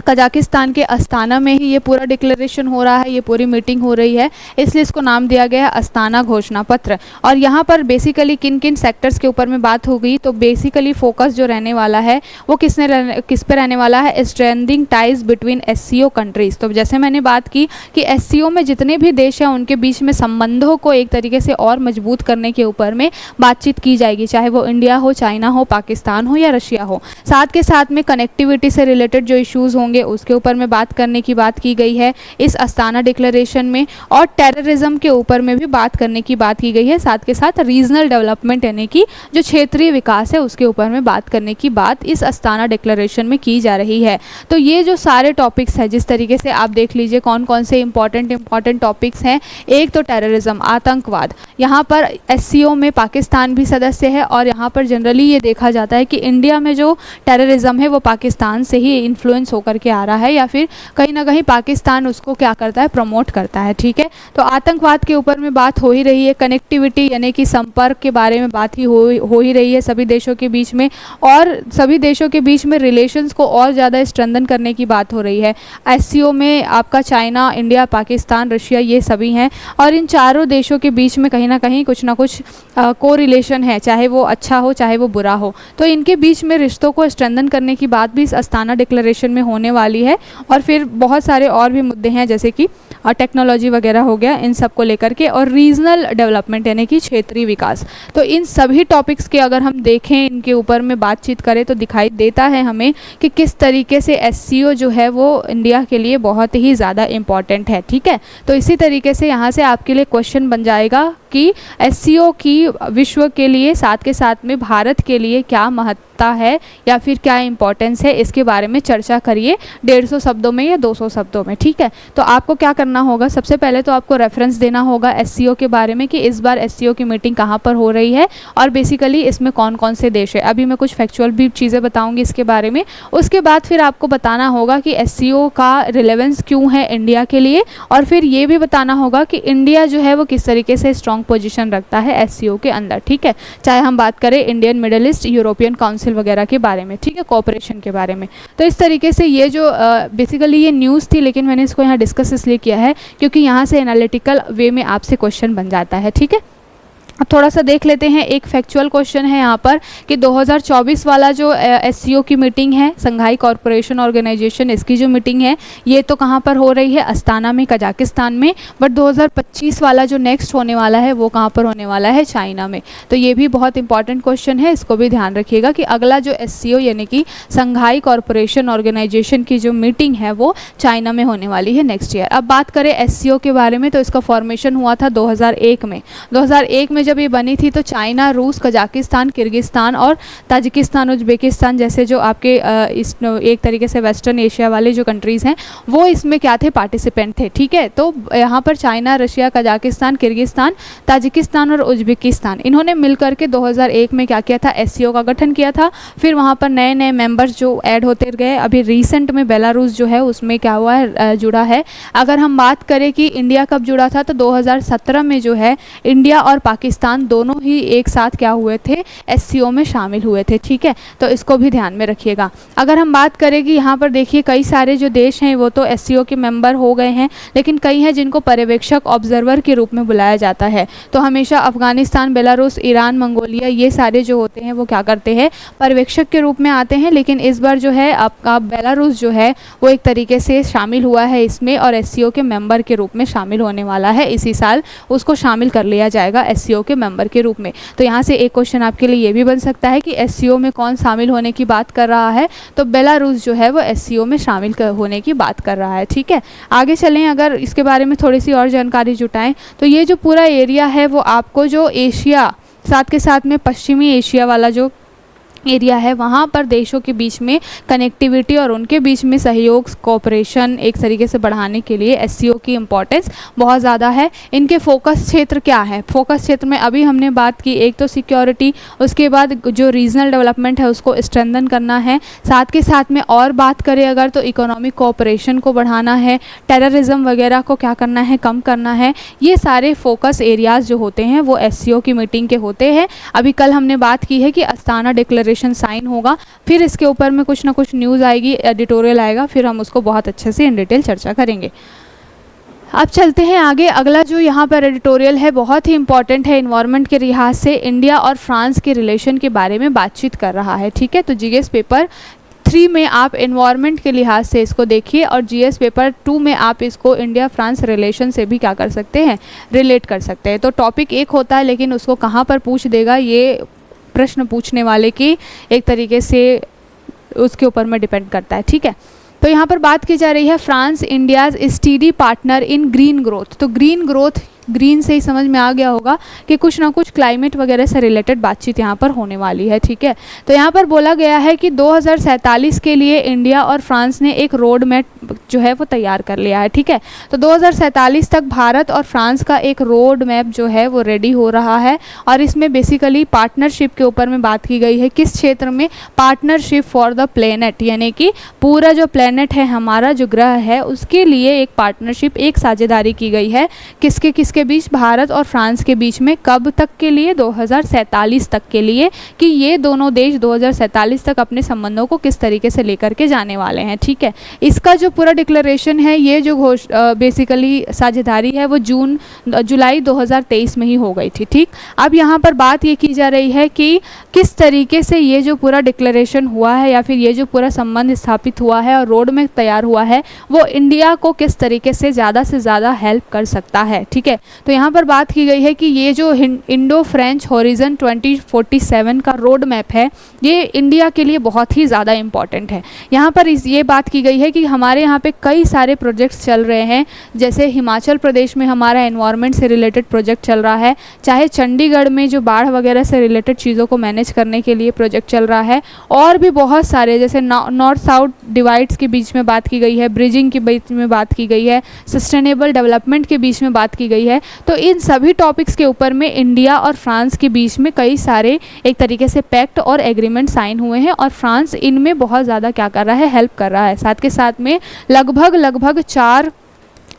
कजाकिस्तान के अस्ताना में ही ये पूरा डिक्लेरेशन हो रहा है, ये पूरी मीटिंग हो रही है, इसलिए इसको नाम दिया गया है अस्ताना घोषणा पत्र। और यहाँ पर बेसिकली किन किन सेक्टर्स के ऊपर में बात हो गई, तो बेसिकली फोकस जो रहने वाला है वो किस पे रहने वाला है, strengthening ties between SCO countries. तो जैसे मैंने बात की कि एससीओ में जितने भी देश हैं उनके बीच में संबंधों को एक तरीके से और मजबूत करने के ऊपर में बातचीत की जाएगी, चाहे वो इंडिया हो, चाइना हो, पाकिस्तान हो या रशिया हो। साथ के साथ में कनेक्टिविटी से रिलेटेड जो इशूज़ होंगे उसके ऊपर में बात करने की बात की गई है इस अस्ताना डिक्लेरेशन में, और टेररिज्म के ऊपर में भी बात करने की बात की गई है। साथ के साथ रीजनल डेवलपमेंट यानी कि जो क्षेत्रीय विकास है उसके ऊपर में बात करने की बात इस अस्ताना डिक्लेरेशन में की जा रही है। तो ये जो सारे टॉपिक्स हैं, जिस तरीके से आप देख लीजिए कौन कौन से इंपॉर्टेंट टॉपिक्स हैं। एक तो टेररिज्म, आतंकवाद, यहाँ पर एससीओ में पाकिस्तान भी सदस्य है, और यहाँ पर जनरली ये देखा जाता है कि इंडिया में जो टेररिज्म है वो पाकिस्तान से ही इन्फ्लुएंस होकर के आ रहा है, या फिर कहीं ना कहीं पाकिस्तान उसको क्या करता है, प्रमोट करता है, ठीक है। तो आतंकवाद के ऊपर में बात हो ही रही है, कनेक्टिविटी यानी कि संपर्क के बारे में बात ही हो ही रही है सभी देशों के बीच में, और सभी देशों के बीच में रिलेशंस को और ज़्यादा स्ट्रेंथन करने की बात हो रही है। एससीओ में आपका चाइना, इंडिया, पाकिस्तान, रशिया ये सभी हैं, और इन चारों देशों के बीच में कहीं ना कहीं कुछ ना कुछ को रिलेशन है, चाहे वो अच्छा हो चाहे वो बुरा हो। तो इनके बीच में रिश्तों को स्ट्रेंथन करने की बात भी इस अस्ताना डिक्लेरेशन में होने वाली है। और फिर बहुत सारे और भी मुद्दे हैं जैसे कि टेक्नोलॉजी वगैरह हो गया, इन सब को लेकर के, और रीजनल डेवलपमेंट यानी कि क्षेत्रीय विकास। तो इन सभी टॉपिक्स के अगर हम देखें, इनके ऊपर में बातचीत करें तो दिखाई देता है हमें कि किस तरीके से एससीओ जो है वो इंडिया के लिए बहुत ही ज़्यादा इम्पॉर्टेंट है, ठीक है। तो इसी तरीके से यहाँ से आपके लिए क्वेश्चन बन जाएगा कि कि एससीओ की विश्व के लिए साथ के साथ में भारत के लिए क्या महत्ता है या फिर क्या इंपॉर्टेंस है, इसके बारे में चर्चा करिए 150 शब्दों में या 200 शब्दों में, ठीक है। तो आपको क्या करना होगा, सबसे पहले तो आपको रेफरेंस देना होगा एससीओ के बारे में कि इस बार एससीओ की मीटिंग कहाँ पर हो रही है और बेसिकली इसमें कौन कौन से देश है। अभी मैं कुछ फैक्चुअल भी चीज़ें बताऊंगी इसके बारे में। उसके बाद फिर आपको बताना होगा कि एससीओ का रिलेवेंस क्यों है इंडिया के लिए, और फिर ये भी बताना होगा कि इंडिया जो है वो किस तरीके से स्ट्रॉन्ग पोजीशन रखता है एससीओ के अंदर, ठीक है। चाहे हम बात करें Indian middle east European council वगैरह के बारे में, ठीक है, कोऑपरेशन के बारे में। तो इस तरीके से ये जो बेसिकली ये न्यूज़ थी, लेकिन मैंने इसको यहाँ डिस्कस इसलिए किया है क्योंकि यहाँ से एनालिटिकल वे में आपसे क्वेश्चन बन जाता है, ठीक है। अब थोड़ा सा देख लेते हैं, एक फैक्चुअल क्वेश्चन है यहाँ पर कि 2024 वाला जो एससीओ की मीटिंग है, संघाई कॉरपोरेशन ऑर्गेनाइजेशन, इसकी जो मीटिंग है ये तो कहाँ पर हो रही है, अस्ताना में, कजाकिस्तान में। बट 2025 वाला जो नेक्स्ट होने वाला है वो कहाँ पर होने वाला है, चाइना में। तो ये भी बहुत इंपॉर्टेंट क्वेश्चन है, इसको भी ध्यान रखिएगा कि अगला जो एससीओ यानी कि संघाई कॉरपोरेशन ऑर्गेनाइजेशन की जो मीटिंग है वो चाइना में होने वाली है नेक्स्ट ईयर। अब बात करें एससीओ के बारे में तो इसका फॉर्मेशन हुआ था 2001 में। 2001 में जब ये बनी थी तो चाइना, रूस, कजाकिस्तान, किर्गिस्तान और ताजिकिस्तान, उज्बेकिस्तान जैसे जो आपके इस एक तरीके से वेस्टर्न एशिया वाले जो कंट्रीज़ हैं वो इसमें क्या थे, पार्टिसिपेंट थे, ठीक है। तो यहाँ पर China, Russia, Kazakhstan, Kyrgyzstan, Tajikistan और उज्बेकिस्तान इन्होंने मिलकर के 2001 में क्या किया था, एससीओ का गठन किया था। फिर वहाँ पर नए नए मेंबर्स जो ऐड होते गए। अभी रिसेंट में बेलारूस जो है उसमें क्या हुआ है, जुड़ा है। अगर हम बात करें कि इंडिया कब जुड़ा था तो 2017 में जो है इंडिया और पाकिस्तान दोनों ही एक साथ क्या हुए थे, एससीओ में शामिल हुए थे, ठीक है। तो इसको भी ध्यान में रखिएगा। अगर हम बात करें कि यहाँ पर देखिए कई सारे जो देश हैं वो तो एससीओ के मेंबर हो गए हैं, लेकिन कई हैं जिनको पर्यवेक्षक ऑब्जर्वर के रूप में बुलाया जाता है। तो हमेशा अफगानिस्तान, बेलारूस, ईरान, मंगोलिया ये सारे जो होते हैं वो क्या करते हैं, पर्यवेक्षक के रूप में आते हैं। लेकिन इस बार जो है आपका बेलारूस जो है वो एक तरीके से शामिल हुआ है इसमें और एससीओ के मेंबर के रूप में शामिल होने वाला है। इसी साल उसको शामिल कर लिया जाएगा एससीओ के मेंबर के रूप में। तो यहाँ से एक क्वेश्चन आपके लिए ये भी बन सकता है कि एससीओ में कौन शामिल होने की बात कर रहा है, तो बेलारूस जो है वो एससीओ में शामिल होने की बात कर रहा है, ठीक है। आगे चलें, अगर इसके बारे में थोड़ी सी और जानकारी जुटाएं तो ये जो पूरा एरिया है वो आपको जो एशिया साथ के साथ में पश्चिमी एशिया वाला जो एरिया है वहाँ पर देशों के बीच में कनेक्टिविटी और उनके बीच में सहयोग, कोऑपरेशन एक तरीके से बढ़ाने के लिए एससीओ की इम्पोर्टेंस बहुत ज़्यादा है। इनके फोकस क्षेत्र क्या है, फोकस क्षेत्र में अभी हमने बात की, एक तो सिक्योरिटी, उसके बाद जो रीजनल डेवलपमेंट है उसको स्ट्रेंथन करना है, साथ के साथ में और बात करें अगर तो इकोनॉमिक कोऑपरेशन को बढ़ाना है, टेररिज्म वगैरह को क्या करना है, कम करना है। ये सारे फोकस एरियाज़ जो होते हैं वो एससीओ की मीटिंग के होते हैं। अभी कल हमने बात की है कि अस्ताना डिक्लेरेशन साइन होगा, फिर इसके ऊपर में कुछ ना कुछ न्यूज़ आएगी, एडिटोरियल आएगा, फिर हम उसको बहुत अच्छे से इन डिटेल चर्चा करेंगे। अब चलते हैं आगे। अगला जो यहाँ पर एडिटोरियल है बहुत ही इंपॉर्टेंट है, इन्वायरमेंट के लिहाज से इंडिया और फ्रांस के रिलेशन के बारे में बातचीत कर रहा है, ठीक है। तो जीएस पेपर 3 में आप इन्वायरमेंट के लिहाज से इसको देखिए और जीएस पेपर 2 में आप इसको इंडिया फ्रांस रिलेशन से भी क्या कर सकते हैं, रिलेट कर सकते हैं। तो टॉपिक एक होता है लेकिन उसको कहाँ पर पूछ देगा ये प्रश्न पूछने वाले की एक तरीके से उसके ऊपर में डिपेंड करता है, ठीक है। तो यहाँ पर बात की जा रही है France India's steady partner in green growth. तो ग्रीन ग्रोथ, ग्रीन से ही समझ में आ गया होगा कि कुछ ना कुछ क्लाइमेट वगैरह से रिलेटेड बातचीत यहाँ पर होने वाली है, ठीक है। तो यहाँ पर बोला गया है कि 2047 के लिए इंडिया और फ्रांस ने एक रोड मैप जो है वो तैयार कर लिया है, ठीक है। तो 2047 तक भारत और फ्रांस का एक रोड मैप जो है वो रेडी हो रहा है और इसमें बेसिकली पार्टनरशिप के ऊपर में बात की गई है। किस क्षेत्र में, पार्टनरशिप फॉर द प्लेनेट, यानी कि पूरा जो प्लेनेट है हमारा जो ग्रह है उसके लिए एक पार्टनरशिप, एक साझेदारी की गई है। किसके किसके बीच, भारत और फ्रांस के बीच में। कब तक के लिए, 2047 तक के लिए, कि ये दोनों देश 2047 तक अपने संबंधों को किस तरीके से लेकर के जाने वाले हैं, ठीक है। इसका जो पूरा डिक्लेरेशन है, ये जो बेसिकली साझेदारी है वो जुलाई 2023 में ही हो गई थी, ठीक। अब यहाँ पर बात ये की जा रही है कि किस तरीके से ये जो पूरा डिक्लेरेशन हुआ है या फिर ये जो पूरा संबंध स्थापित हुआ है और रोड में तैयार हुआ है वो इंडिया को किस तरीके से ज़्यादा हेल्प कर सकता है, ठीक है। तो यहाँ पर बात की गई है कि ये जो इंडो फ्रेंच हॉरिजन 2047 का रोड मैप है, ये इंडिया के लिए बहुत ही ज़्यादा इम्पॉर्टेंट है। यहाँ पर ये बात की गई है कि हमारे यहाँ पे कई सारे प्रोजेक्ट्स चल रहे हैं, जैसे हिमाचल प्रदेश में हमारा एनवायरनमेंट से रिलेटेड प्रोजेक्ट चल रहा है, चाहे चंडीगढ़ में जो बाढ़ वगैरह से रिलेटेड चीज़ों को मैनेज करने के लिए प्रोजेक्ट चल रहा है, और भी बहुत सारे, जैसे नॉर्थ साउथ डिवाइड्स के बीच में बात की गई है, ब्रिजिंग के बीच में बात की गई है, सस्टेनेबल डेवलपमेंट के बीच में बात की गई है। तो इन सभी टॉपिक्स के ऊपर में इंडिया और फ्रांस के बीच में कई सारे एक तरीके से पैक्ट और एग्रीमेंट साइन हुए हैं, और फ्रांस इनमें बहुत ज़्यादा क्या कर रहा है, हेल्प कर रहा है। साथ के साथ में लगभग 4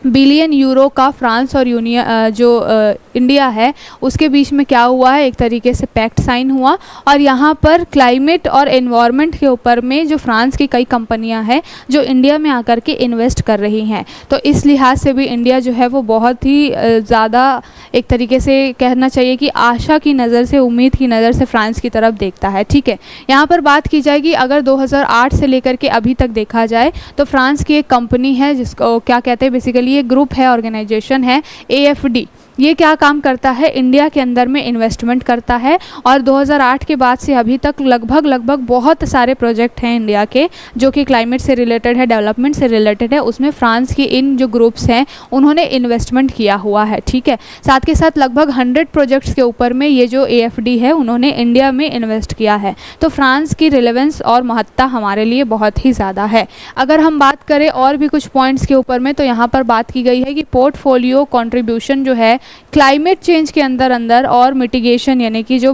बिलियन यूरो का फ्रांस और इंडिया है उसके बीच में क्या हुआ है, एक तरीके से पैक्ट साइन हुआ, और यहाँ पर क्लाइमेट और एनवायरनमेंट के ऊपर में जो फ्रांस की कई कंपनियाँ हैं जो इंडिया में आकर के इन्वेस्ट कर रही हैं। तो इस लिहाज से भी इंडिया जो है वो बहुत ही ज़्यादा एक तरीके से कहना चाहिए कि आशा की नज़र से, उम्मीद की नज़र से फ्रांस की तरफ देखता है। ठीक है, यहाँ पर बात की जाएगी अगर 2008 से लेकर के अभी तक देखा जाए तो फ्रांस की एक कंपनी है जिसको क्या कहते हैं, बेसिकली ये ग्रुप है, ऑर्गेनाइजेशन है AFD। ये क्या काम करता है, इंडिया के अंदर में इन्वेस्टमेंट करता है, और 2008 के बाद से अभी तक लगभग बहुत सारे प्रोजेक्ट हैं इंडिया के जो कि क्लाइमेट से रिलेटेड है, डेवलपमेंट से रिलेटेड है, उसमें फ्रांस की इन जो ग्रुप्स हैं उन्होंने इन्वेस्टमेंट किया हुआ है। ठीक है, साथ के साथ लगभग 100 प्रोजेक्ट्स के ऊपर में ये जो AFD है उन्होंने इंडिया में इन्वेस्ट किया है। तो फ्रांस की रिलेवेंस और महत्ता हमारे लिए बहुत ही ज़्यादा है। अगर हम बात करें और भी कुछ पॉइंट्स के ऊपर में, तो यहाँ पर बात की गई है कि पोर्टफोलियो कॉन्ट्रीब्यूशन जो है क्लाइमेट चेंज के अंदर और मिटिगेशन, यानी कि जो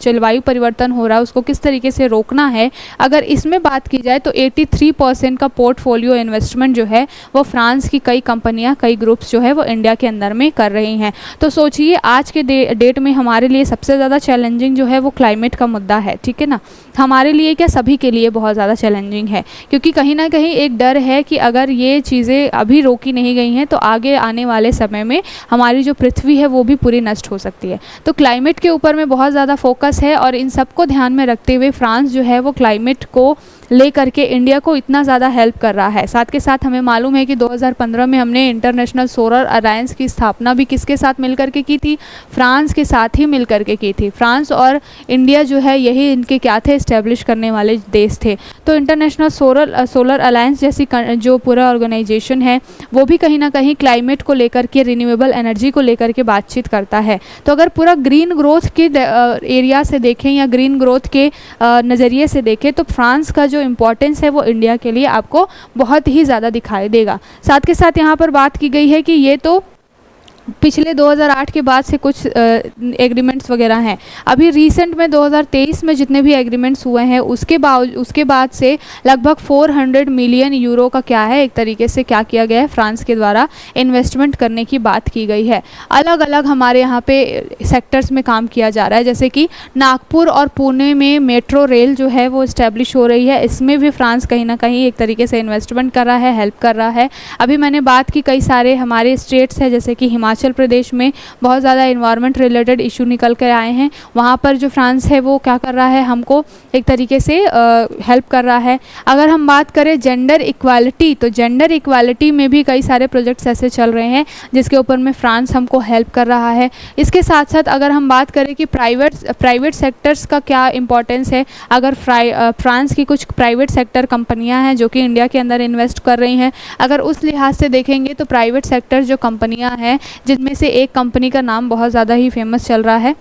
जलवायु परिवर्तन हो रहा है उसको किस तरीके से रोकना है, अगर इसमें बात की जाए तो 83% का पोर्टफोलियो इन्वेस्टमेंट जो है वो फ्रांस की कई कंपनियां, कई ग्रुप्स जो है वो इंडिया के अंदर में कर रही हैं। तो सोचिए आज के डेट में हमारे लिए सबसे ज़्यादा चैलेंजिंग जो है वो क्लाइमेट का मुद्दा है। ठीक है ना, हमारे लिए क्या, सभी के लिए बहुत ज़्यादा चैलेंजिंग है, क्योंकि कहीं ना कहीं एक डर है कि अगर ये चीज़ें अभी रोकी नहीं गई हैं तो आगे आने वाले समय में हमारी जो पृथ्वी है वो भी पूरी नष्ट हो सकती है। तो क्लाइमेट के ऊपर में बहुत ज़्यादा फोकस है, और इन सबको ध्यान में रखते हुए फ्रांस जो है वो क्लाइमेट को लेकर के इंडिया को इतना ज़्यादा हेल्प कर रहा है। साथ के साथ हमें मालूम है कि 2015 में हमने इंटरनेशनल सोलर अलायंस की स्थापना भी किसके साथ मिलकर के की थी, फ्रांस के साथ ही मिलकर के की थी। फ्रांस और इंडिया जो है यही इनके क्या थे, इस्टेब्लिश करने वाले देश थे। तो इंटरनेशनल सोलर अलायंस जैसी जो पूरा ऑर्गेनाइजेशन है वो भी कहीं ना कहीं क्लाइमेट को लेकर के, रिन्यूएबल एनर्जी को लेकर के बातचीत करता है। तो अगर पूरा ग्रीन ग्रोथ के एरिया से देखें या ग्रीन ग्रोथ के नज़रिए से देखें तो फ्रांस का जो इम्पोर्टेंस है वो इंडिया के लिए आपको बहुत ही ज़्यादा दिखाई देगा। साथ के साथ यहाँ पर बात की गई है कि ये तो पिछले 2008 के बाद से कुछ एग्रीमेंट्स वगैरह हैं। अभी रिसेंट में 2023 में जितने भी एग्रीमेंट्स हुए हैं उसके बाद से लगभग 400 मिलियन यूरो का क्या है, एक तरीके से क्या किया गया है, फ्रांस के द्वारा इन्वेस्टमेंट करने की बात की गई है। अलग अलग हमारे यहाँ पे सेक्टर्स में काम किया जा रहा है, जैसे कि नागपुर और पुणे में मेट्रो रेल जो है वो इस्टेब्लिश हो रही है, इसमें भी फ्रांस कहीं ना कहीं एक तरीके से इन्वेस्टमेंट कर रहा है, हेल्प कर रहा है। अभी मैंने बात की कई सारे हमारे स्टेट्स हैं, जैसे कि हिमाचल प्रदेश में बहुत ज़्यादा एनवायरनमेंट रिलेटेड इशू निकल कर आए हैं, वहाँ पर जो फ्रांस है वो क्या कर रहा है, हमको एक तरीके से हेल्प कर रहा है। अगर हम बात करें जेंडर इक्वालिटी, तो जेंडर इक्वालिटी में भी कई सारे प्रोजेक्ट्स ऐसे चल रहे हैं जिसके ऊपर में फ्रांस हमको हेल्प कर रहा है। इसके साथ साथ अगर हम बात करें कि प्राइवेट सेक्टर्स का क्या इंपॉर्टेंस है, अगर फ्रांस की कुछ प्राइवेट सेक्टर कंपनियां हैं जो कि इंडिया के अंदर इन्वेस्ट कर रही हैं, अगर उस लिहाज से देखेंगे तो प्राइवेट सेक्टर जो कंपनियां हैं जिनमें से एक कंपनी का नाम बहुत ज़्यादा ही फेमस चल रहा है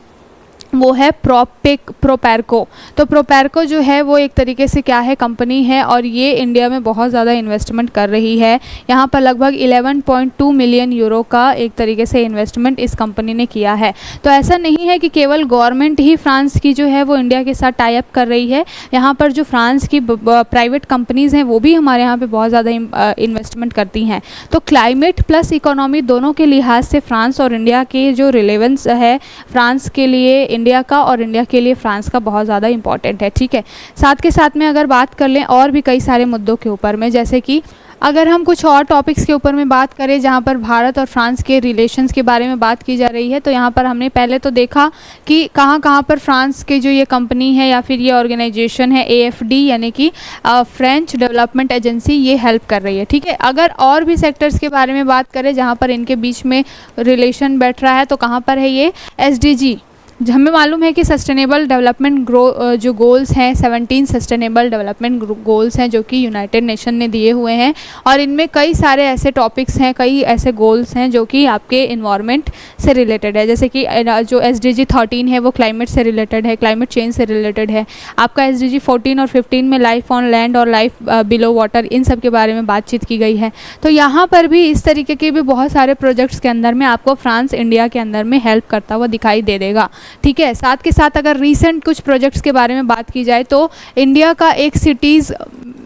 वो है प्रोपैरको। तो प्रोपैरको जो है वो एक तरीके से क्या है, कंपनी है, और ये इंडिया में बहुत ज़्यादा इन्वेस्टमेंट कर रही है। यहाँ पर लगभग 11.2 मिलियन यूरो का एक तरीके से इन्वेस्टमेंट इस कंपनी ने किया है। तो ऐसा नहीं है कि केवल गवर्नमेंट ही फ्रांस की जो है वो इंडिया के साथ टाई अप कर रही है, यहाँ पर जो फ्रांस की प्राइवेट कंपनीज़ हैं वो भी हमारे यहाँ पर बहुत ज़्यादा इन्वेस्टमेंट करती हैं। तो क्लाइमेट प्लस इकोनॉमी दोनों के लिहाज से फ्रांस और इंडिया के जो रिलेवेंस है, फ्रांस के लिए इंडिया का और इंडिया के लिए फ्रांस का बहुत ज़्यादा इंपॉर्टेंट है। ठीक है, साथ के साथ में अगर बात कर लें और भी कई सारे मुद्दों के ऊपर में, जैसे कि अगर हम कुछ और टॉपिक्स के ऊपर में बात करें जहाँ पर भारत और फ्रांस के रिलेशंस के बारे में बात की जा रही है, तो यहाँ पर हमने पहले तो देखा कि कहाँ कहाँ पर फ्रांस के जो ये कंपनी है या फिर ये ऑर्गेनाइजेशन है AFD यानी कि फ्रेंच डेवलपमेंट एजेंसी, ये हेल्प कर रही है। ठीक है, अगर और भी सेक्टर्स के बारे में बात करें जहाँ पर इनके बीच में रिलेशन बैठ रहा है, तो कहाँ पर है ये SDG। हमें मालूम है कि सस्टेनेबल डेवलपमेंट जो गोल्स हैं 17 सस्टेनेबल डेवलपमेंट गोल्स हैं जो कि यूनाइटेड नेशन ने दिए हुए हैं, और इनमें कई सारे ऐसे टॉपिक्स हैं, कई ऐसे गोल्स हैं जो कि आपके इन्वायरमेंट से रिलेटेड है। जैसे कि जो SDG 13 है वो क्लाइमेट से रिलेटेड है, क्लाइमेट चेंज से रिलेटेड है। आपका SDG 14 और 15 में लाइफ ऑन लैंड और लाइफ बिलो वाटर, इन सब के बारे में बातचीत की गई है। तो यहाँ पर भी इस तरीके के भी बहुत सारे प्रोजेक्ट्स के अंदर में आपको फ्रांस इंडिया के अंदर में हेल्प करता हुआ दिखाई दे देगा। ठीक है, साथ के साथ अगर रीसेंट कुछ प्रोजेक्ट्स के बारे में बात की जाए तो इंडिया का एक सिटीज़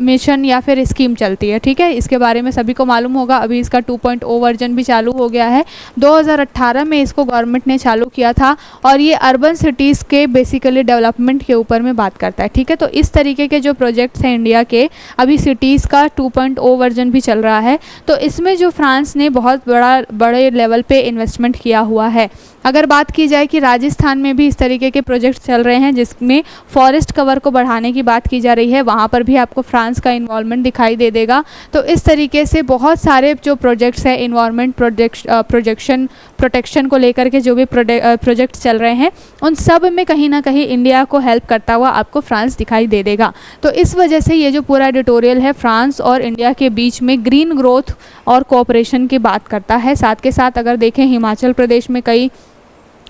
मिशन या फिर स्कीम चलती है। ठीक है, इसके बारे में सभी को मालूम होगा। अभी इसका 2.0 वर्जन भी चालू हो गया है। 2018 में इसको गवर्नमेंट ने चालू किया था और ये अर्बन सिटीज़ के बेसिकली डेवलपमेंट के ऊपर में बात करता है। ठीक है, तो इस तरीके के जो प्रोजेक्ट्स हैं इंडिया के, अभी सिटीज़ का 2.0 वर्जन भी चल रहा है। तो इसमें जो फ्रांस ने बहुत बड़े लेवल पे इन्वेस्टमेंट किया हुआ है। अगर बात की जाए कि राजस्थान में भी इस तरीके के प्रोजेक्ट्स चल रहे हैं जिसमें फॉरेस्ट कवर को बढ़ाने की बात की जा रही है, वहाँ पर भी आपको फ्रांस का इन्वॉल्वमेंट दिखाई दे देगा। तो इस तरीके से बहुत सारे जो प्रोजेक्ट्स हैं इन्वायरमेंट प्रोटेक्शन को लेकर के जो भी प्रोजेक्ट्स चल रहे हैं, उन सब में कहीं ना कहीं इंडिया को हेल्प करता हुआ आपको फ्रांस दिखाई दे देगा। तो इस वजह से ये जो पूरा एडिटोरियल है फ्रांस और इंडिया के बीच में ग्रीन ग्रोथ और कोऑपरेशन की बात करता है। साथ के साथ अगर देखें हिमाचल प्रदेश में कई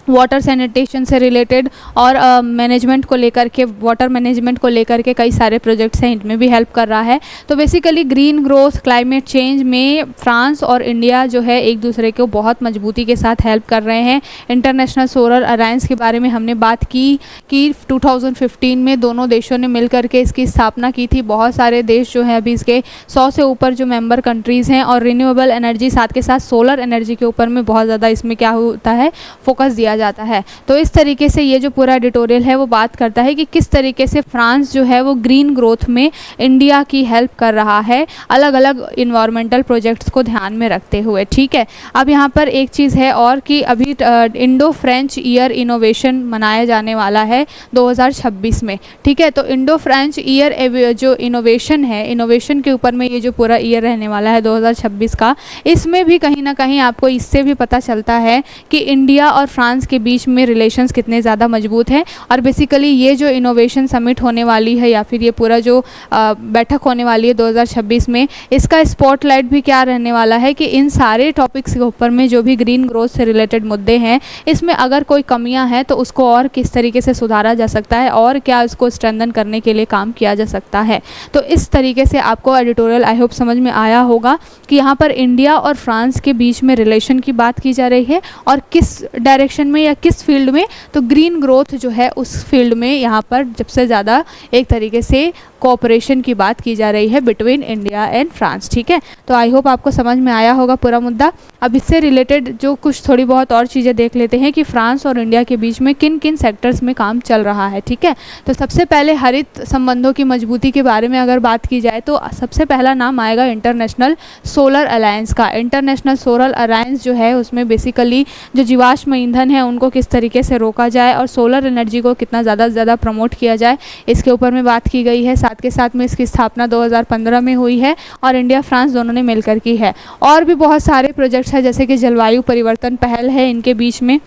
वाटर सैनिटेशन से रिलेटेड और मैनेजमेंट को लेकर के, वाटर मैनेजमेंट को लेकर के कई सारे प्रोजेक्ट्स हैं, इनमें भी हेल्प कर रहा है। तो basically green growth, climate change में फ्रांस और इंडिया जो है एक दूसरे को बहुत मजबूती के साथ हेल्प कर रहे हैं। इंटरनेशनल सोलर अलायंस के बारे में हमने बात की कि 2015 में दोनों देशों ने मिलकर के इसकी स्थापना की थी। बहुत सारे देश जो हैं अभी इसके 100 से ऊपर जो मेंबर कंट्रीज़ हैं, और रिन्यूएबल एनर्जी साथ के साथ सोलर एनर्जी के ऊपर में बहुत ज़्यादा इसमें क्या होता है, फोकस दिया जाता है। तो इस तरीके से ये जो पूरा एडिटोरियल है वो बात करता है कि किस तरीके से फ्रांस जो है वो ग्रीन ग्रोथ में इंडिया की हेल्प कर रहा है, अलग अलग इन्वायरमेंटल प्रोजेक्ट्स को ध्यान में रखते हुए। ठीक है, अब यहाँ पर एक चीज़ है और कि अभी इंडो फ्रेंच ईयर इनोवेशन मनाया जाने वाला है 2026 में। ठीक है, तो इंडो फ्रेंच ईयर जो इनोवेशन है, इनोवेशन के ऊपर में ये जो पूरा ईयर रहने वाला है 2026 का, इसमें भी कहीं ना कहीं आपको इससे भी पता चलता है कि इंडिया और फ्रांस के बीच में रिलेशंस कितने ज़्यादा मजबूत हैं। और बेसिकली ये जो इनोवेशन समिट होने वाली है या फिर ये पूरा जो बैठक होने वाली है 2026 में, इसका स्पॉटलाइट भी क्या रहने वाला है कि इन सारे टॉपिक्स के ऊपर में जो भी ग्रीन ग्रोथ से रिलेटेड मुद्दे हैं, इसमें अगर कोई कमियां हैं तो उसको और किस तरीके से सुधारा जा सकता है और क्या इसको स्ट्रेंथन करने के लिए काम किया जा सकता है। तो इस तरीके से आपको एडिटोरियल आई होप समझ में आया होगा कि यहाँ पर इंडिया और फ्रांस के बीच में रिलेशन की बात की जा रही है और किस डायरेक्शन में या किस फील्ड में, तो ग्रीन ग्रोथ जो है उस फील्ड में यहाँ पर सबसे ज़्यादा एक तरीके से कोऑपरेशन की बात की जा रही है बिटवीन इंडिया एंड फ्रांस। ठीक है, तो आई होप आपको समझ में आया होगा पूरा मुद्दा। अब इससे रिलेटेड जो कुछ थोड़ी बहुत और चीज़ें देख लेते हैं कि फ्रांस और इंडिया के बीच में किन किन सेक्टर्स में काम चल रहा है। ठीक है, तो सबसे पहले हरित संबंधों की मजबूती के बारे में अगर बात की जाए तो सबसे पहला नाम आएगा इंटरनेशनल सोलर अलायंस का। इंटरनेशनल सोलर अलायंस जो है उसमें बेसिकली जो जीवाश्म ईंधन है उनको किस तरीके से रोका जाए और सोलर एनर्जी को कितना ज़्यादा से ज़्यादा प्रमोट किया जाए, इसके ऊपर में बात की गई है। साथ के साथ में इसकी स्थापना 2015 में हुई है और इंडिया फ्रांस दोनों ने मिलकर की है। और भी बहुत सारे प्रोजेक्ट्स हैं जैसे कि जलवायु परिवर्तन पहल है इनके बीच में।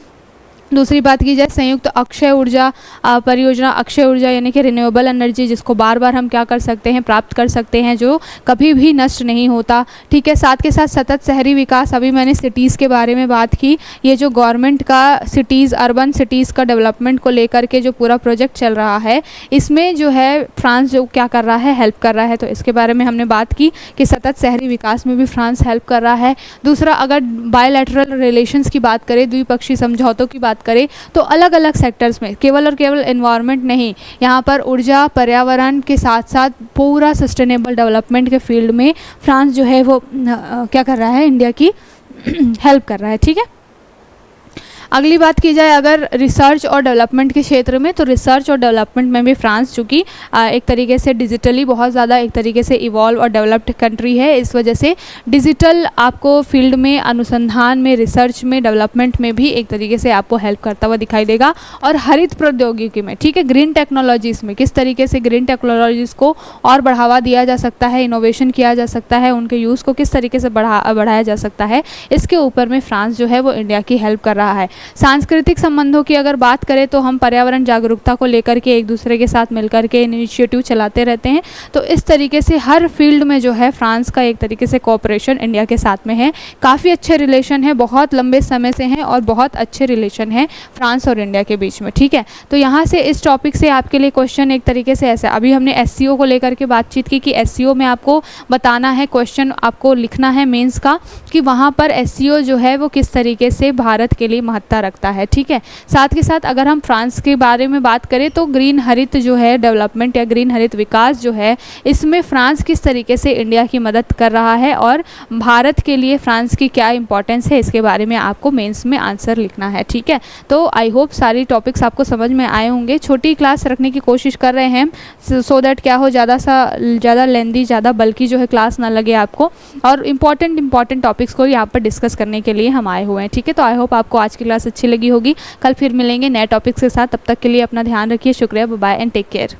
दूसरी बात की जाए संयुक्त अक्षय ऊर्जा परियोजना, अक्षय ऊर्जा यानी कि रिन्यूएबल एनर्जी, जिसको बार बार हम क्या कर सकते हैं, प्राप्त कर सकते हैं, जो कभी भी नष्ट नहीं होता। ठीक है, साथ के साथ सतत शहरी विकास, अभी मैंने सिटीज़ के बारे में बात की। ये जो गवर्नमेंट का सिटीज़, अर्बन सिटीज़ का डेवलपमेंट को लेकर के जो पूरा प्रोजेक्ट चल रहा है, इसमें जो है फ्रांस जो क्या कर रहा है, हेल्प कर रहा है। तो इसके बारे में हमने बात की कि सतत शहरी विकास में भी फ्रांस हेल्प कर रहा है। दूसरा, अगर बायलैटरल रिलेशंस की बात करें, द्विपक्षीय समझौतों की बात करें, तो अलग अलग सेक्टर्स में केवल और केवल एनवायरनमेंट नहीं, यहाँ पर ऊर्जा, पर्यावरण के साथ साथ पूरा सस्टेनेबल डेवलपमेंट के फील्ड में फ्रांस जो है वो क्या कर रहा है, इंडिया की हेल्प कर रहा है। ठीक है, अगली बात की जाए अगर रिसर्च और डेवलपमेंट के क्षेत्र में, तो रिसर्च और डेवलपमेंट में भी फ्रांस चूँकि एक तरीके से डिजिटली बहुत ज़्यादा एक तरीके से इवॉल्व और डेवलप्ड कंट्री है, इस वजह से डिजिटल आपको फील्ड में, अनुसंधान में, रिसर्च में, डेवलपमेंट में भी एक तरीके से आपको हेल्प करता हुआ दिखाई देगा। और हरित प्रौद्योगिकी में, ठीक है, ग्रीन टेक्नोलॉजीज़ में किस तरीके से ग्रीन टेक्नोलॉजीज़ को और बढ़ावा दिया जा सकता है, इनोवेशन किया जा सकता है, उनके यूज़ को किस तरीके से बढ़ाया जा सकता है, इसके ऊपर में फ्रांस जो है वो इंडिया की हेल्प कर रहा है। सांस्कृतिक संबंधों की अगर बात करें तो हम पर्यावरण जागरूकता को लेकर के एक दूसरे के साथ मिलकर के इनिशिएटिव चलाते रहते हैं, तो इस तरीके से हर फील्ड में जो है फ्रांस का एक तरीके से कोऑपरेशन इंडिया के साथ में है। काफ़ी अच्छे रिलेशन है, बहुत लंबे समय से हैं और बहुत अच्छे रिलेशन हैं फ्रांस और इंडिया के बीच में, ठीक है। तो यहाँ से इस टॉपिक से आपके लिए क्वेश्चन एक तरीके से ऐसा, अभी हमने एससीओ को लेकर के बातचीत की कि एससीओ में आपको बताना है, क्वेश्चन आपको लिखना है मेंस का कि वहाँ पर एससीओ जो है वो किस तरीके से भारत के लिए महत्ता रखता है, ठीक है। साथ के साथ अगर हम फ्रांस के बारे में बात करें तो ग्रीन हरित जो है डेवलपमेंट या ग्रीन हरित विकास जो है, इसमें फ्रांस किस तरीके से इंडिया की मदद कर रहा है और भारत के लिए फ्रांस की क्या इंपॉर्टेंस है, इसके बारे में आपको मेंस में आंसर लिखना है, ठीक है। तो आई होप सारी टॉपिक्स आपको समझ में आए होंगे। छोटी क्लास रखने की कोशिश कर रहे हैं सो दैट क्या हो, ज़्यादा लेंदी, ज़्यादा बल्कि जो है क्लास ना लगे आपको, और इंपॉर्टेंट टॉपिक्स को यहाँ पर डिस्कस करने के लिए हम आए हुए हैं, ठीक है। तो आई होप आपको आज की क्लास अच्छी लगी होगी। कल फिर मिलेंगे नए टॉपिक्स के साथ, तब तक के लिए अपना ध्यान रखिए। शुक्रिया, bye bye and take care.